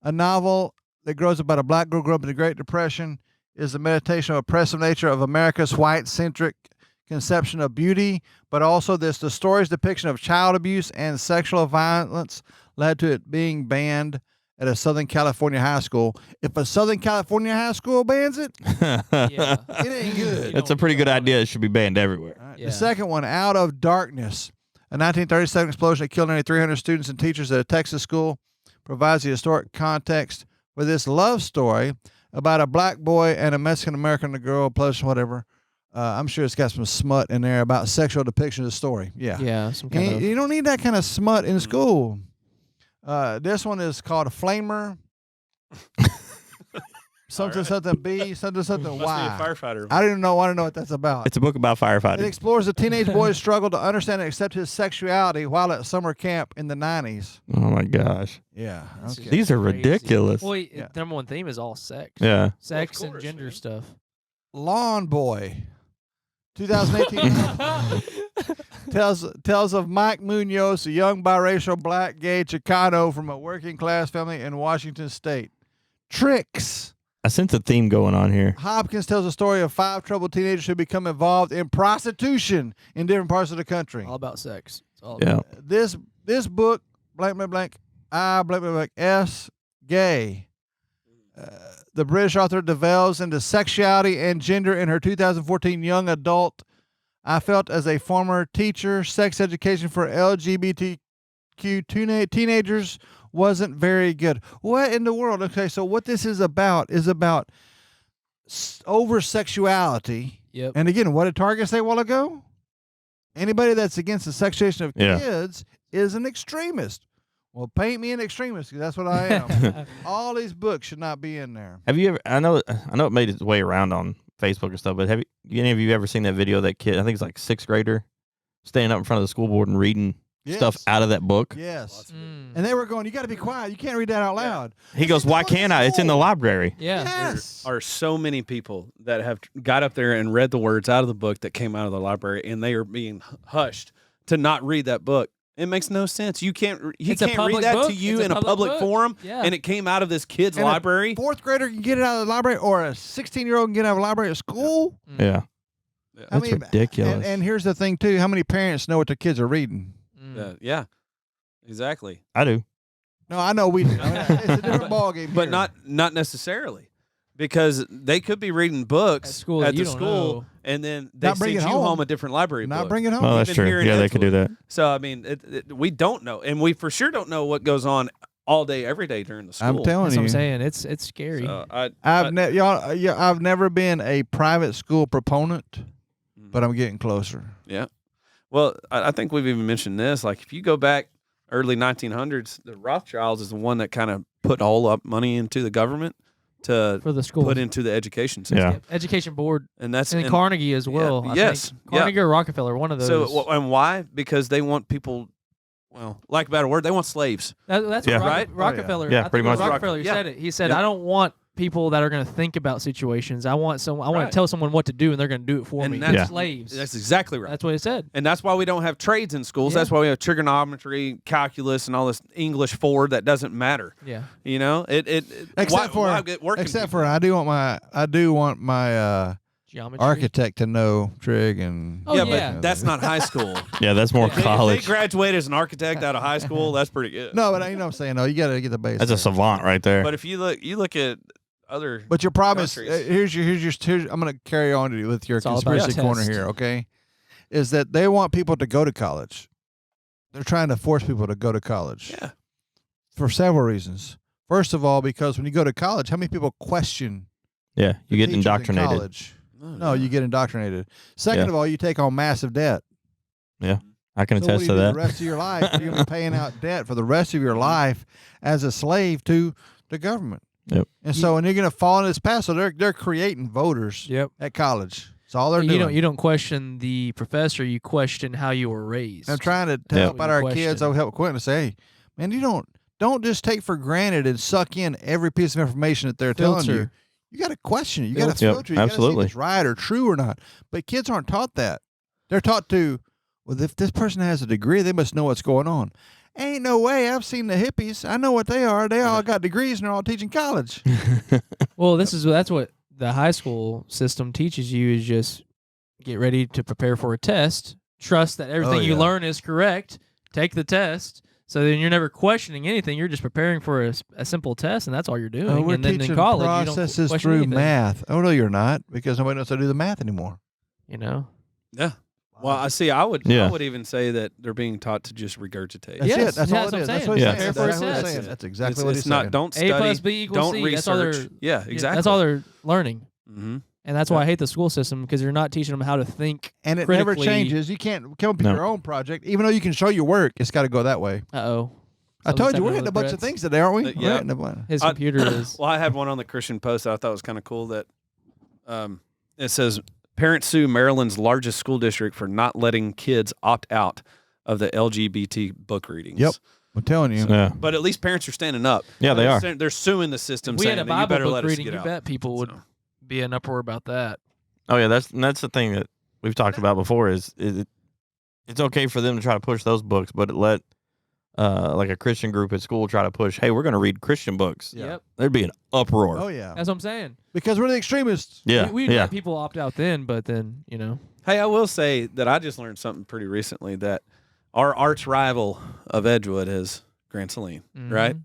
C: a novel that grows about a black girl grew up in the Great Depression, is a meditation of oppressive nature of America's white-centric conception of beauty, but also the story's depiction of child abuse and sexual violence led to it being banned at a Southern California high school. If a Southern California high school bans it,
B: Yeah.
C: it ain't good.
D: It's a pretty good idea. It should be banned everywhere.
C: All right,
B: Yeah.
C: The second one, Out of Darkness, a 1937 explosion that killed nearly 300 students and teachers at a Texas school, provides the historic context for this love story about a black boy and a Mexican-American girl, plus whatever. I'm sure it's got some smut in there about sexual depiction of the story. Yeah.
B: Yeah. Some kind
C: And
B: of.
C: you don't need that kind of smut in school. This one is called a flamer. Something, something B, something, something
E: Must
C: Y.
E: be a firefighter.
C: I don't even know. I don't know what that's about.
D: It's a book about
C: It
D: firefighting.
C: explores a teenage boy's struggle to understand and accept his sexuality while at summer camp in the 90s.
D: Oh my gosh.
C: Yeah.
B: That's
C: Okay.
D: These are
B: crazy.
D: ridiculous.
B: Well,
C: Yeah.
B: the number one theme is all sex.
D: Yeah.
B: Sex and
E: course,
B: gender
E: man.
B: stuff.
C: Lawn Boy. 2018 tells of Mike Munoz, a young biracial black gay Chicano from a working class family in Washington State. Tricks.
D: I sense a theme going on here.
C: Hopkins tells a story of 5 troubled teenagers who become involved in prostitution in different parts of the country.
B: All about sex. It's all
D: Yeah.
B: about
C: This book, blank, blank, blank, I, blank, blank, blank, S, gay. The British author delves into sexuality and gender in her 2014 young adult. I felt as a former teacher, sex education for LGBTQ teenagers wasn't very good. What in the world? Okay, so what this is about over sexuality.
B: Yep.
C: And again, what did Target say a while ago? Anybody that's against the sexuation of
D: Yeah.
C: kids is an extremist. Well, paint me an extremist because that's what I am. All these books should not be in there.
D: Have you ever? I know it made its way around on Facebook and stuff. But have any of you ever seen that video of that kid? I think it's like 6th grader standing up in front of the school board and reading stuff out of that book.
C: Yes. And they were going, you got to be quiet. You can't read that out loud.
D: He goes, why can't I? It's in the library.
B: Yeah.
C: Yes.
E: There are so many people that have got up there and read the words out of the book that came out of the library, and they are being hushed to not read that book. It makes no sense. You can't
B: It's a
E: read
B: public
E: that
B: book.
E: to you
B: It's a
E: in a public
B: book.
E: forum,
B: Yeah.
E: and it came out of this kid's
C: And
E: library.
C: A 4th grader can get it out of the library, or a 16-year-old can get it out of a library at school.
D: Yeah.
C: I
D: That's
C: mean,
D: ridiculous.
C: And here's the thing, too. How many parents know what their kids are reading?
E: Yeah, exactly.
D: I do.
C: No, I know we do. I mean, it's a different ballgame
E: But
C: here.
E: not necessarily, because they could be reading books
B: At school that
E: the
B: you don't
E: school,
B: know.
E: and then they
C: Not bring
E: send
C: it
E: you
C: home.
E: home a different library
C: Not
E: book.
C: bring it home.
D: Oh, that's
E: Even here
D: true.
E: in
D: Yeah, they could do
E: Edgewood.
D: that.
E: So I mean, we don't know, and we for sure don't know what goes on all day, every day during the school.
C: I'm telling
B: That's what I'm
C: you.
B: saying. It's scary.
E: So
C: I've never been a private school proponent, but I'm getting closer.
E: Yeah. Well, I think we've even mentioned this. Like, if you go back early 1900s, the Rothschilds is the one that kind of put all up money into the government to
B: for the school.
E: put into the education system.
D: Yeah.
B: Yep. Education board
E: And that's
B: and Carnegie as well. I
E: yes,
B: think. Carnegie or Rockefeller, one of those.
E: So, and why? Because they want people, well, like about a word, they want slaves.
B: That's
D: Yeah.
B: what
E: Right?
B: Rockefeller.
D: Yeah,
B: I think
D: pretty
B: it was
D: much.
B: Rockefeller who
E: Yeah.
B: said it. He said,
E: Yeah.
B: "I don't want people that are going to think about situations. I want I want
E: Right.
B: to tell someone what to do, and they're going to do it for
E: And
B: me.
E: that's-
B: They're
D: Yeah.
B: slaves.
E: That's exactly right.
B: That's what he said.
E: And that's why we don't have trades in schools.
B: Yeah.
E: That's why we have trigonometry, calculus, and all this English forward that doesn't matter.
B: Yeah.
E: You know,
C: Except for I do want my
B: Geometry.
C: architect to know trig and
B: Oh,
E: yeah,
B: yeah.
E: but that's not high school.
D: Yeah, that's more
B: Yeah.
E: If they
D: college.
E: graduate as an architect out of high school, that's pretty good.
C: no, but you know what I'm saying. No, you got to get the basics.
D: That's a savant right there.
E: But if you look at other,
C: But your problem is
E: countries.
C: here's I'm going to carry on with your
B: It's all about
C: conspiracy corner
B: test.
C: here. Okay, is that they want people to go to college. They're trying to force people to go to college.
E: yeah,
C: For several reasons. First of all, because when you go to college, how many people question
D: yeah, you
C: the
D: get
C: teachers in
D: indoctrinated.
C: college? No, you get indoctrinated. Second
D: Yeah.
C: of all, you take on massive debt.
D: I can
C: So what do
D: attest
C: you
D: to
C: do
D: that.
C: the rest of your life? You're gonna be paying out debt for the rest of your life as a slave to the government.
D: Yep.
C: And so, and you're gonna fall into this path. So they're creating voters
B: Yep.
C: at college. That's all they're
B: You
C: doing.
B: don't question the professor. You question how you were raised.
C: I'm trying to
D: Yeah.
C: help out our
B: Question.
C: kids. I'll help Quentin to say, hey, man, you don't just take for granted and suck in every piece of information that they're telling you.
B: Filter.
C: You got to question it. You got to
D: Yep,
C: filter it. You gotta see
D: absolutely.
C: if it's right or true or not. But kids aren't taught that. They're taught to, well, if this person has a degree, they must know what's going on. Ain't no way. I've seen the hippies. I know what they are. They all got degrees and they're all teaching college.
B: Well, that's what the high school system teaches you is just get ready to prepare for a test. Trust that everything you
C: yeah.
B: learn is correct. Take the test. So then you're never questioning anything. You're just preparing for a simple test, and that's all you're doing.
C: We're
B: and then
C: teaching
B: in college, you don't
C: processes
B: question
C: through
B: anything,
C: math. Oh, no, you're not, because nobody knows how to do the math anymore.
B: You know?
E: yeah. Well, I see. I would
D: Yeah.
E: even say that they're being taught to just regurgitate.
C: That's
B: Yes,
C: it. That's
B: yeah,
C: all
B: that's
C: it
B: what
C: is.
B: I'm
C: That's
B: saying.
C: what he's
D: Yeah.
C: saying.
B: That's
C: That's
B: what
C: what
B: it
C: he's
B: says.
C: saying. That's exactly
E: it's
C: what he's
E: not.
C: saying.
E: Don't
B: A
E: study.
B: plus B equals
E: don't
B: C.
E: research.
B: That's all they're
E: Yeah, exactly.
B: That's all they're learning.
E: Mm-hmm.
B: And that's why I hate the school system, because you're not teaching them how to think.
C: And it never
B: critically-
C: changes. You can't come up with
D: No.
C: your own project, even though you can show your work. It's got to go that way.
B: Uh-oh.
C: I told you we're hitting a bunch of things today, aren't we?
E: Yeah.
C: We're hitting a bunch.
B: His
E: I-
B: computer is.
E: Well, I had one on the Christian Post that I thought was kind of cool. That it says parents sue Maryland's largest school district for not letting kids opt out of the LGBT book readings.
C: Yep. I'm telling you.
D: Yeah.
E: But at least parents are standing up.
D: Yeah, they are.
E: They're suing the system,
B: If we
E: saying
B: had a
E: that you
B: Bible
E: better
B: book
E: let us
B: reading,
E: get
B: you
E: out.
B: bet people would
E: So-
B: be in uproar about that.
D: Oh yeah, that's the thing that we've talked about before. Is it's okay for them to try to push those books, but let like a Christian group at school try to push. Hey, we're going to read Christian books.
C: Yeah.
B: Yep.
D: There'd be an uproar.
C: Oh yeah.
B: That's what I'm saying.
C: Because we're the extremists.
D: Yeah,
B: We'd
D: yeah.
B: let people opt out then, but then, you know.
E: Hey, I will say that I just learned something pretty recently, that our arch rival of Edgewood is Grand Saline, right?
B: Mhm.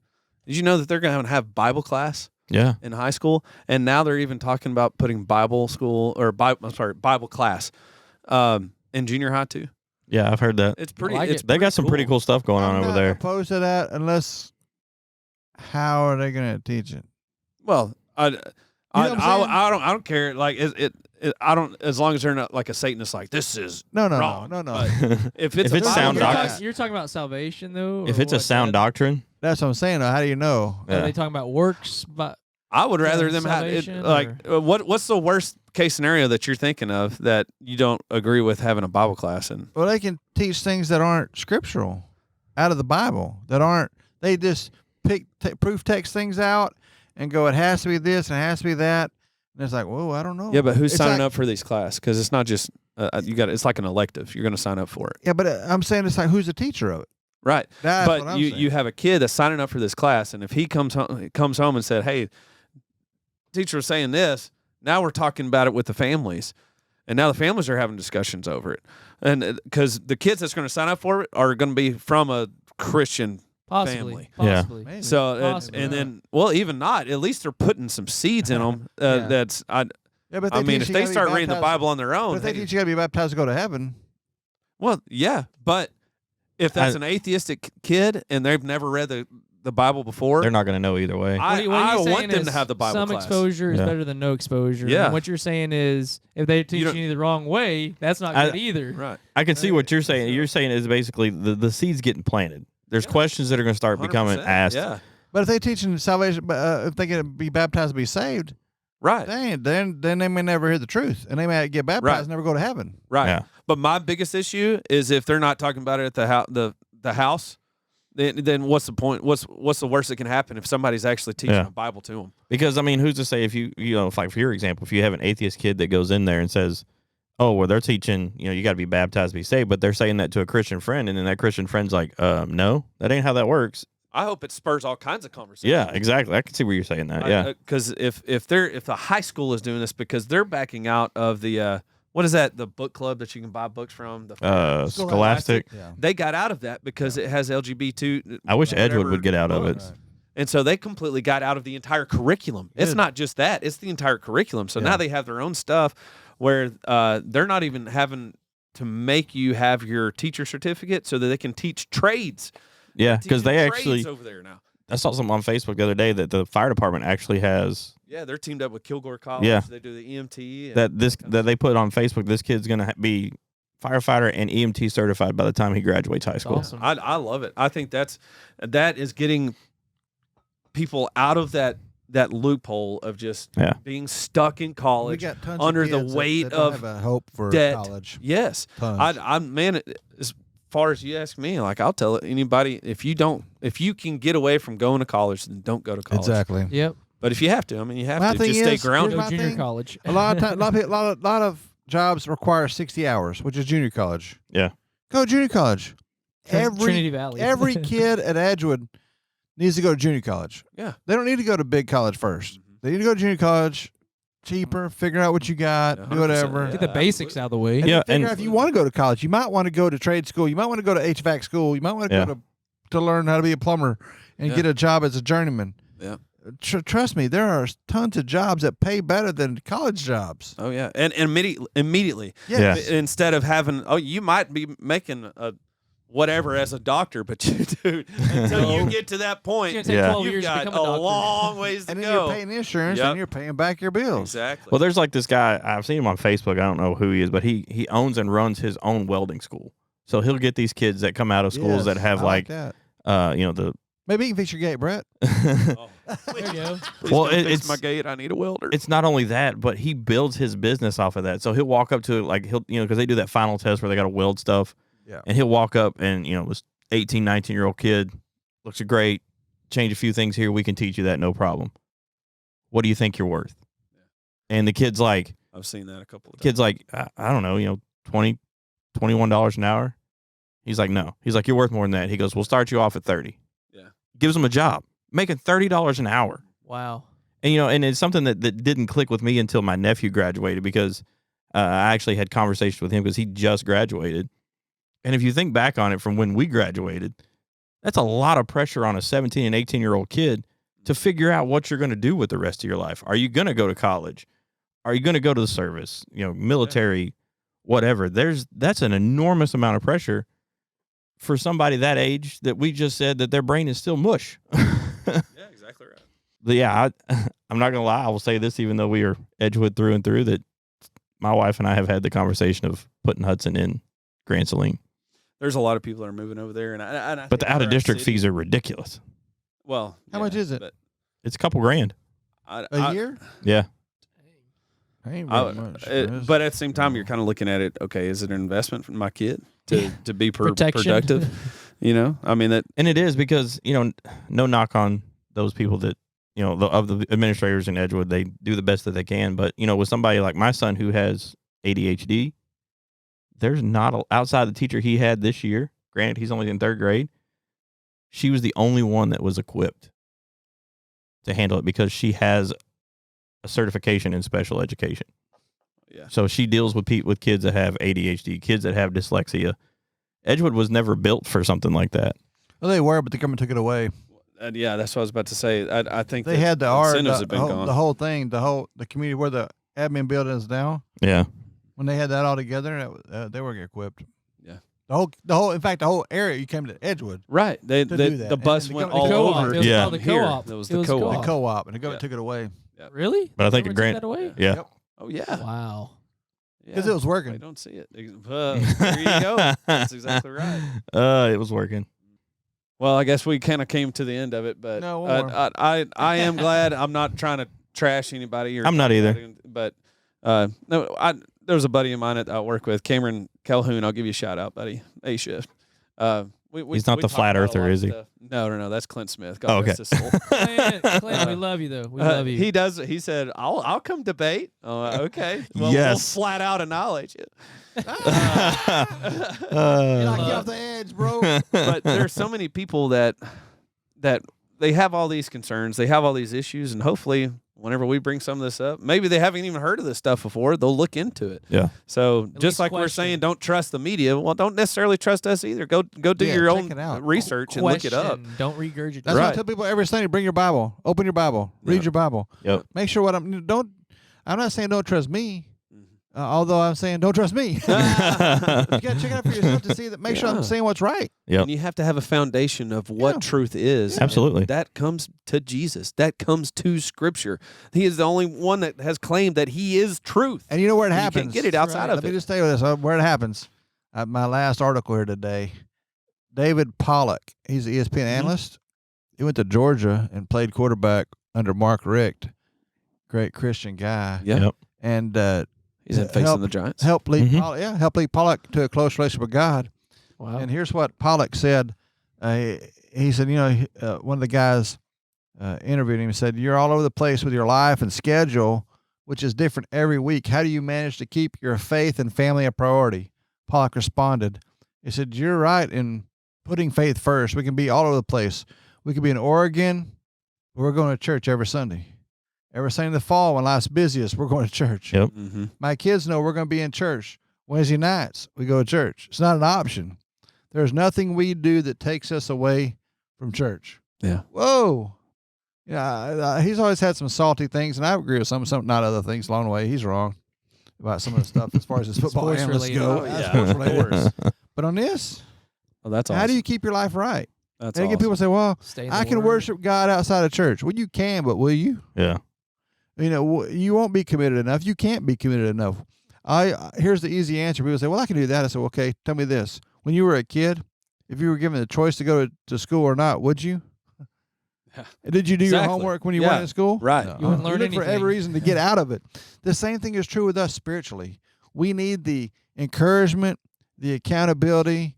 E: Did you know that they're going to have Bible class
D: Yeah.
E: in high school? And now they're even talking about putting Bible class in junior high too.
D: Yeah, I've heard that.
E: It's pretty.
B: like
E: It's
B: it.
D: They got some pretty cool stuff going on
C: I'm
D: over
C: not
D: there.
C: opposed to that unless how are they going to teach it?
E: Well,
C: what I'm saying?
E: I don't care. Like I don't, as long as they're not like a Satanist. Like, this is
C: No.
E: wrong.
C: No.
E: if
D: If
E: it's
D: it's
E: a
D: sound
E: Bible
D: doctrine-
E: class-
B: You're talking about salvation, though?
D: If
B: or
D: it's a
B: what,
D: sound
B: Dad?
D: doctrine,
C: That's what I'm saying. Though. How do you know?
B: Are
D: yeah.
B: they talking about works? But
E: I would rather them have
B: salvation,
E: what's the worst case scenario that you're thinking of that you don't agree with having a Bible class in?
C: Well, they can teach things that aren't scriptural, out of the Bible. They just proof text things out and go, it has to be this and it has to be that. And it's like, whoa, I don't know.
E: Yeah, but who's
C: It's
E: signing
C: like-
E: up for these class? Because it's not just it's like an elective. You're going to sign up for it,
C: Yeah, but I'm saying it's like, who's the teacher of it?
E: right?
C: That's what
E: But
C: I'm
E: you
C: saying.
E: you have a kid that's signing up for this class, and if he comes home and said, "Hey, teacher was saying this," now we're talking about it with the families, and now the families are having discussions over it, and because the kids that's going to sign up for it are going to be from a Christian
B: Possibly.
E: family.
D: Yeah.
B: Possibly.
C: Maybe.
E: So
B: Possibly.
E: and then even not, at least they're putting some seeds in them.
B: Yeah.
E: That's
C: Yeah, but
E: I mean,
C: teach
E: if
C: you
E: they
C: gotta be
E: start reading the
C: baptized-
E: Bible on their
C: But
E: own,
C: if they
E: hey,
C: teach you got to be baptized to go to heaven,
E: well, yeah, but if that's an atheistic kid and they've never read the Bible before,
D: They're not going to know either way.
B: What are you
E: I
B: saying
E: want them
B: is
E: to have the Bible
B: some
E: class.
B: exposure is
D: Yeah.
B: better than no exposure.
E: Yeah.
B: And what you're saying is if they teach
E: don't-
B: you the wrong way, that's not
D: I-
B: good either.
E: Right.
D: I can see what you're saying. You're saying is basically the seeds getting planted. There's questions that are going to start becoming
E: 100%,
D: asked.
E: Yeah.
C: but if they teaching salvation, if they get to be baptized to be saved,
E: Right.
C: then they may never hear the truth, and they may get baptized
E: Right.
C: and never go to heaven.
E: Right.
D: Yeah.
E: But my biggest issue is if they're not talking about it at the house, then what's the point? What's the worst that can happen if somebody's actually teaching
D: Yeah.
E: a Bible to them?
D: Because I mean, who's to say if if like for your example, if you have an atheist kid that goes in there and says, "Oh, well, they're teaching, you got to be baptized to be saved," but they're saying that to a Christian friend, and then that Christian friend's like, "No, that ain't how that works."
E: I hope it spurs all kinds of conversation.
D: Yeah, exactly. I can see where you're saying that. Yeah,
E: Because if the high school is doing this because they're backing out of the what is that, the book club that you can buy books from,
D: Scholastic.
C: Yeah.
E: they got out of that because it has LGBT.
D: I wish Edgewood
E: whatever
D: would get out of it.
E: books. And so they completely got out of the entire curriculum. It's
C: Good.
E: not just that; it's the entire curriculum. So
C: Yeah.
E: now they have their own stuff where they're not even having to make you have your teacher certificate so that they can teach trades.
D: Yeah,
E: Teaching
D: because they
E: trades
D: actually,
E: over there now.
D: I saw something on Facebook the other day that the fire department actually has
E: Yeah, they're teamed up with Kilgore College.
D: Yeah.
E: They do the EMT.
D: that they put on Facebook. This kid's gonna be firefighter and EMT certified by the time he graduates high school.
B: Awesome.
E: I love it. I think that is getting people out of that loophole of just
D: Yeah.
E: being stuck in
C: We
E: college
C: got tons
E: under
C: of
E: the
C: kids that-
E: weight
C: that don't
E: of
C: have a hope for
E: debt.
C: college.
E: Yes.
C: Tons.
E: I'm man, as far as you ask me, like I'll tell anybody, if you can get away from going to college, then don't go to college.
C: Exactly.
B: Yep.
E: But if you have to, I mean, you have
C: My
E: to
C: thing
E: just stay
C: is,
E: grounded.
C: here's
B: Go
C: my
B: junior
C: thing.
B: college.
C: A lot of time, lot of jobs require 60 hours, which is junior college.
D: Yeah.
C: Go to junior college.
B: Trinity Valley.
C: Every kid at Edgewood needs to go to junior college.
E: Yeah.
C: They don't need to go to big college first. They need to go to junior college, cheaper, figure out what you got, do
E: 100%,
C: whatever.
B: Get the basics out of the way.
C: And
D: Yeah,
C: then figure
D: and-
C: out if you want to go to college. You might want to go to trade school. You might want to go to HVAC school. You might want to
D: Yeah.
C: go to learn how to be a plumber and
E: Yeah.
C: get a job as a journeyman.
E: Yeah.
C: Trust me, there are tons of jobs that pay better than college jobs.
E: Oh yeah, and immediately.
D: Yeah.
E: Instead of having, you might be making a whatever as a doctor, but dude, until you get to that point,
B: It's gonna take
D: Yeah.
B: 12
E: you've
B: years to
E: got
B: become a doctor.
E: long ways to
C: And then
E: go.
C: you're paying insurance
E: Yep.
C: and you're paying back your bills.
E: Exactly.
D: Well, there's like this guy. I've seen him on Facebook. I don't know who he is, but he owns and runs his own welding school. So he'll get these kids that come out of schools that
C: Yes,
D: have
C: I like that.
D: the
C: Maybe you can fix your gate, Brett.
E: Oh.
B: There you go.
E: Please
D: Well,
E: don't fix
D: it's-
E: my gate. I need a welder.
D: it's not only that, but he builds his business off of that. So he'll walk up to like because they do that final test where they got to weld stuff.
C: Yeah.
D: And he'll walk up and this 18, 19-year-old kid looks great. Change a few things here. We can teach you that, no problem. What do you think you're worth? And the kid's like,
E: I've seen that a couple of times.
D: kid's like, I don't know, $20, $21 an hour. He's like, no. He's like, you're worth more than that. He goes, we'll start you off at 30.
E: Yeah.
D: Gives him a job, making $30 an hour.
B: Wow.
D: And and it's something that didn't click with me until my nephew graduated, because I actually had conversations with him because he just graduated. And if you think back on it from when we graduated, that's a lot of pressure on a 17 and 18-year-old kid to figure out what you're going to do with the rest of your life. Are you going to go to college? Are you going to go to the service? Military, whatever. That's an enormous amount of pressure for somebody that age that we just said that their brain is still mush.
E: Yeah, exactly right.
D: But yeah, I'm not gonna lie. I will say this, even though we are Edgewood through and through, that my wife and I have had the conversation of putting Hudson in Grand Saline.
E: There's a lot of people that are moving over there, and I
D: But
E: think
D: the
E: for
D: out
E: our
D: of district
E: city-
D: fees are ridiculous.
E: Well,
C: How much is it?
E: but
D: It's a couple grand.
C: A year?
D: Yeah.
C: Ain't very much.
E: But at the same time, you're kind of looking at it. Okay, is it an investment for my kid to be
B: Protection.
E: productive? You know, I mean that,
D: And it is because, no knock on those people that, of the administrators in Edgewood, they do the best that they can. But, with somebody like my son who has ADHD, there's not, outside the teacher he had this year, granted, he's only in 3rd grade, she was the only one that was equipped to handle it because she has a certification in special education.
E: Yeah.
D: So she deals with kids that have ADHD, kids that have dyslexia. Edgewood was never built for something like that.
C: Well, they were, but the government took it away.
E: yeah, that's what I was about to say. I think
C: They
E: that
C: had the art,
E: incentives have been gone.
C: the whole thing, the community where the admin building is now.
D: Yeah.
C: When they had that all together, they were equipped.
E: Yeah.
C: The whole. In fact, the whole area you came to Edgewood.
E: Right.
C: do that.
E: The bus
C: And
E: went
C: the
E: all
C: co-op.
E: over.
B: It was
D: Yeah.
B: called the
E: Here,
B: co-op.
E: that was
B: It
E: the co-op.
C: The co-op, and the government
E: Yeah.
C: took it away
B: Really?
D: But I think
B: Government
D: Grant-
B: took that away?
D: Yeah.
E: Oh yeah.
B: Wow.
C: because it was
E: I
C: working.
E: don't see it. There you go. That's exactly right.
D: It was working.
E: Well, I guess we kind of came to the end of it, but
C: No, one more.
E: I am glad. I'm not trying to trash anybody. Or
D: I'm not either.
E: But no, there was a buddy of mine that I work with, Cameron Calhoun. I'll give you a shout out, buddy. A shift.
D: He's not the flat earther, is he?
E: No. That's Clint Smith.
D: Oh,
E: God rest his soul.
B: Clint, we love you though. We love you.
E: He does. He said, "I'll come debate." Okay. Well,
D: Yes.
E: We'll flat out acknowledge it.
C: Knock you off the edge, bro.
E: But there's so many people that they have all these concerns, they have all these issues, and hopefully, whenever we bring some of this up, maybe they haven't even heard of this stuff before. They'll look into it.
D: Yeah.
E: So
B: At
E: just
B: least
E: like we're
B: question.
E: saying, don't trust the media. Well, don't necessarily trust us either. Go do
C: Yeah,
E: your
C: check
E: own
C: it out.
E: research and look it up.
B: Question. Don't regurgitate.
C: That's why I
E: Right.
C: tell people every Sunday: bring your Bible, open your Bible, read
E: Yeah.
C: your Bible.
D: Yep.
C: Make sure I'm not saying don't trust me, although I'm saying don't trust me. You got to check it out for yourself to see that. Make sure
E: Yeah.
C: I'm saying what's right.
D: Yep.
E: And you have to have a foundation of what
C: Yeah.
E: truth is.
D: Absolutely.
E: And that comes to Jesus. That comes to Scripture. He is the only one that has claimed that He is truth.
C: And you know where it
E: You
C: happens.
E: can't get it outside of
C: Let me
E: it.
C: just tell you this: where it happens. My last article here today. David Pollock. He's an ESPN analyst. He went to Georgia and played quarterback under Mark Richt. Great Christian guy.
E: Yeah.
D: Yep.
C: And
E: He's in facing
C: help-
E: the Giants.
C: help lead
D: Mhm.
C: Pollock, help lead Pollock to a close relationship with God.
B: Wow.
C: And here's what Pollock said. He said, one of the guys interviewed him and said, "You're all over the place with your life and schedule, which is different every week. How do you manage to keep your faith and family a priority?" Pollock responded. He said, "You're right in putting faith first. We can be all over the place. We could be in Oregon. We're going to church every Sunday. Every Sunday in the fall when life's busiest, we're going to church.
D: Yep.
E: Mm-hmm.
C: My kids know we're going to be in church. Wednesday nights, we go to church. It's not an option. There's nothing we do that takes us away from church."
E: Yeah.
C: Whoa. Yeah, he's always had some salty things, and I agree with some, not other things along the way. He's wrong about some of the stuff as far as his football
B: Sports
C: analysts
B: related.
C: go.
B: Oh,
C: That's
E: yeah.
C: sports
E: Of
C: related.
E: course.
C: But on this,
E: Oh, that's awesome.
C: how do you keep your life right?
E: That's
C: And
E: awesome.
C: people say, "Well,
B: Stay in the
C: I can
B: Word.
C: worship God outside of church." Well, you can, but will you?
D: Yeah.
C: You won't be committed enough. You can't be committed enough. Here's the easy answer. People say, "Well, I can do that." I said, "Okay, tell me this. When you were a kid, if you were given the choice to go to school or not, would you? Did you do your
E: Exactly.
C: homework when you
E: Yeah.
C: weren't in school?
E: Right.
C: No.
B: You wouldn't learn
C: look for
B: anything.
C: every reason to get out of it. The same thing is true with us spiritually. We need the encouragement, the accountability,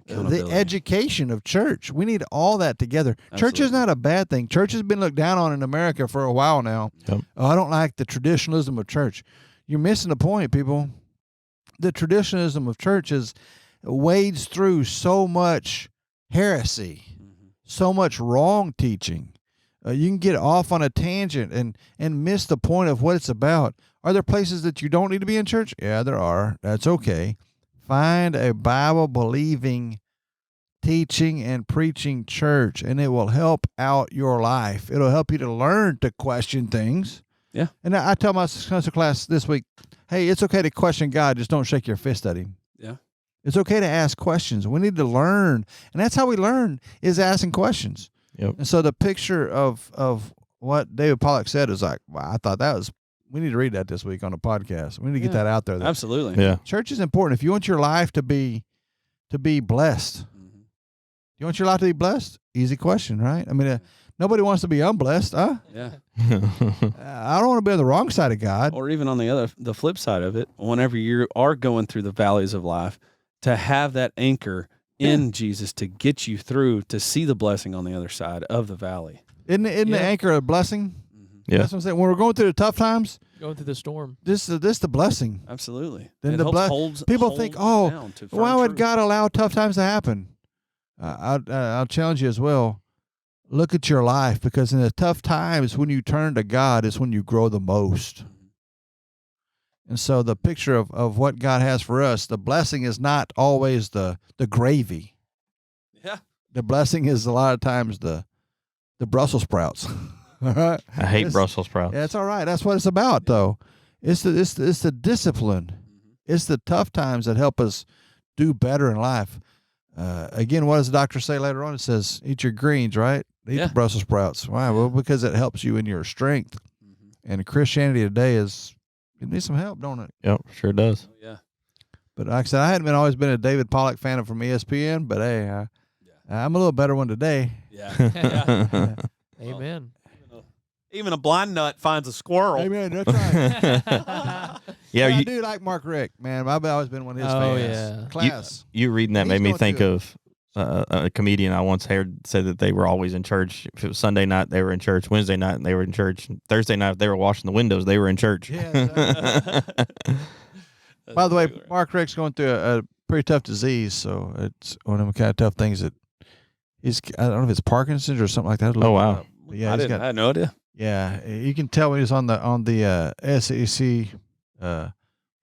C: the education of church. We need all that together. Church is
E: Absolutely.
C: not a bad thing. Church has been looked down on in America for a while now.
D: Yep.
C: Oh, I don't like the traditionalism of church. You're missing the point, people. The traditionalism of church wades through so much heresy, so much wrong teaching. You can get off on a tangent and miss the point of what it's about. Are there places that you don't need to be in church? Yeah, there are. That's okay. Find a Bible-believing, teaching and preaching church, and it will help out your life. It'll help you to learn to question things.
E: Yeah.
C: And I tell my Sunday class this week, hey, it's okay to question God. Just don't shake your fist at him.
E: Yeah.
C: It's okay to ask questions. We need to learn. And that's how we learn, is asking questions.
D: Yep.
C: And so the picture of what David Pollock said is like, wow, I thought that was, we need to read that this week on the podcast. We need to get
E: Yeah.
C: that out there.
E: Absolutely.
D: Yeah.
C: Church is important. If you want your life to be blessed,
E: Mhm.
C: you want your life to be blessed? Easy question, right? I mean, Nobody wants to be unblessed, huh?
E: Yeah.
C: I don't want to be on the wrong side of God.
E: Or even on the flip side of it, whenever you are going through the valleys of life, to have that anchor in Jesus to get you through to see the blessing on the other side of the valley.
C: Isn't the anchor a blessing?
D: Yeah.
C: That's what I'm saying. When we're going through the tough times,
B: Going through the storm.
C: this is the blessing.
E: Absolutely.
C: Then
E: It
C: the
E: helps
C: ble- people think, oh,
E: down to
C: why
E: firm
C: would
E: truth.
C: God allow tough times to happen? I'll challenge you as well. Look at your life, because in the tough times, when you turn to God, is when you grow the most. And so the picture of what God has for us, the blessing is not always the gravy.
E: Yeah.
C: The blessing is a lot of times the Brussels sprouts. All right?
D: I hate
C: It's-
D: Brussels sprouts.
C: Yeah, it's all right. That's what it's about, though. It's the discipline. It's the tough times that help us do better in life. Again, what does the doctor say later on? It says, eat your greens, right? Eat
E: Yeah.
C: the Brussels sprouts. Why? Well, because it helps you in your strength. And Christianity today it needs some help, don't it?
D: Yep, sure does.
E: Oh, yeah.
C: But like I said, I hadn't always been a David Pollack fan from ESPN, but hey, I'm a little better one today.
E: Yeah.
B: Amen.
E: Even a blind nut finds a squirrel.
C: Amen. That's right.
D: Yeah,
C: I
D: you,
C: do like Mark Richt, man. I've always been one of his
B: Oh,
C: fans.
B: yeah.
C: Class.
D: you reading that
C: He's
D: made me
C: going
D: think
C: through
D: of a comedian I once heard say that they were always in church. If it was Sunday night, they were in church. Wednesday night, they were in church. Thursday night, if they were washing the windows, they were in church.
C: Yeah, exactly. By the way, Mark Richt's going through a pretty tough disease, so it's one of them kind of tough things that I don't know if it's Parkinson's or something like that.
D: Oh, wow.
C: But yeah,
E: I
C: he's got,
E: had no idea.
C: yeah, you can tell when he's on the SEC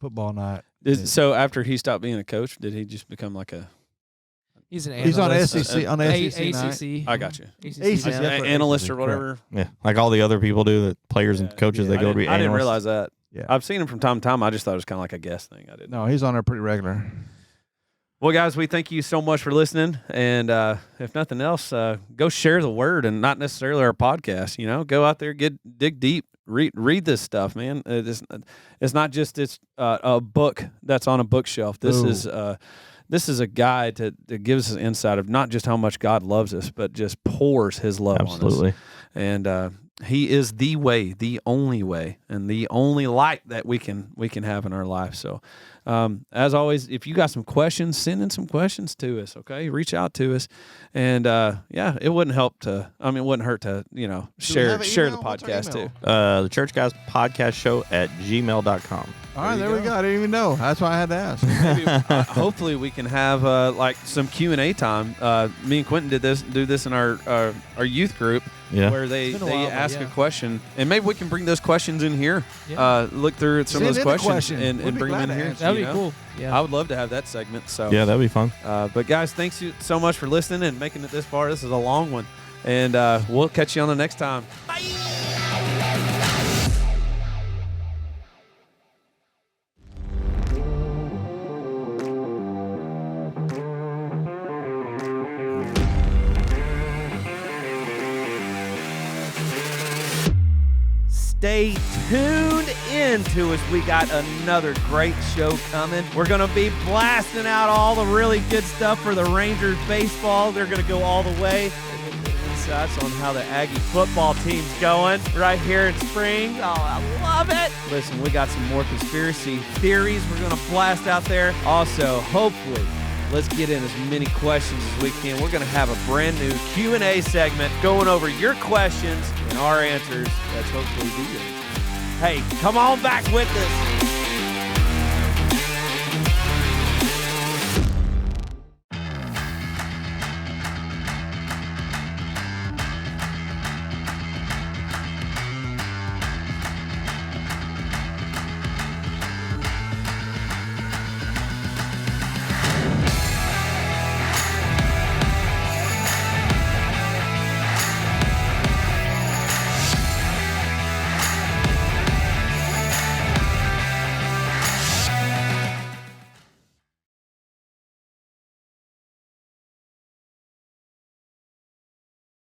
C: football night.
E: So after he stopped being a coach, did he just become like a?
B: He's an
C: He's on
B: analyst.
C: SEC on SEC night.
B: ACC.
E: I got you.
C: ACC,
B: ACC.
C: yeah. That's what
E: Analyst
C: ACC,
E: or whatever.
D: Yeah, like all the other people do, that players and
E: Yeah.
D: coaches, they
C: Yeah.
D: go to be
E: I didn't
D: analysts.
E: realize that.
C: Yeah.
E: I've seen him from time to time. I just thought it was kind of like a guest thing. I didn't.
C: No, he's on there pretty regular.
E: Well, guys, we thank you so much for listening. And if nothing else, go share the word, and not necessarily our podcast. You know, go out there, dig deep, read this stuff, man. It's not just a book that's on a bookshelf. This is a guide that gives us an insight of not just how much God loves us, but just pours His love on us.
D: Absolutely.
E: And He is the way, the only way, and the only light that we can have in our life. So, as always, if you got some questions, send in some questions to us. Okay, reach out to us, and it wouldn't hurt to share
C: have an
E: the
C: email? What's our
E: podcast
C: email?
E: too.
D: The Church Guys Podcast Show at gmail.com.
C: All right,
E: There
C: there
E: you
C: we go. I didn't even know. That's why I had to ask.
E: Maybe, hopefully we can have like some Q&A time. Me and Quentin do this in our youth group.
D: Yeah.
E: Where they
B: It's been a while, but
E: ask
B: yeah.
E: a question, and maybe we can bring those questions in here.
B: Yeah.
E: Look through some
C: Send
E: of those
C: in a
E: questions
C: question.
E: and
C: We'd be
E: bring them
C: glad
E: in
C: to
E: here.
C: answer.
B: That'd be
E: you know?
B: cool. Yeah.
E: I would love to have that segment. So
D: Yeah, that'd be fun.
E: but guys, thanks you so much for listening and making it this far. This is a long one, and we'll catch you on the next time. Stay tuned in to us. We got another great show coming. We're going to be blasting out all the really good stuff for the Rangers baseball. They're going to go all the way. Insights on how the Aggie football team's going right here in spring. Oh, I love it. Listen, we got some more conspiracy theories we're going to blast out there. Also, hopefully, let's get in as many questions as we can. We're going to have a brand new Q&A segment going over your questions and our answers. That's hopefully the answers. Hey, come on back with us.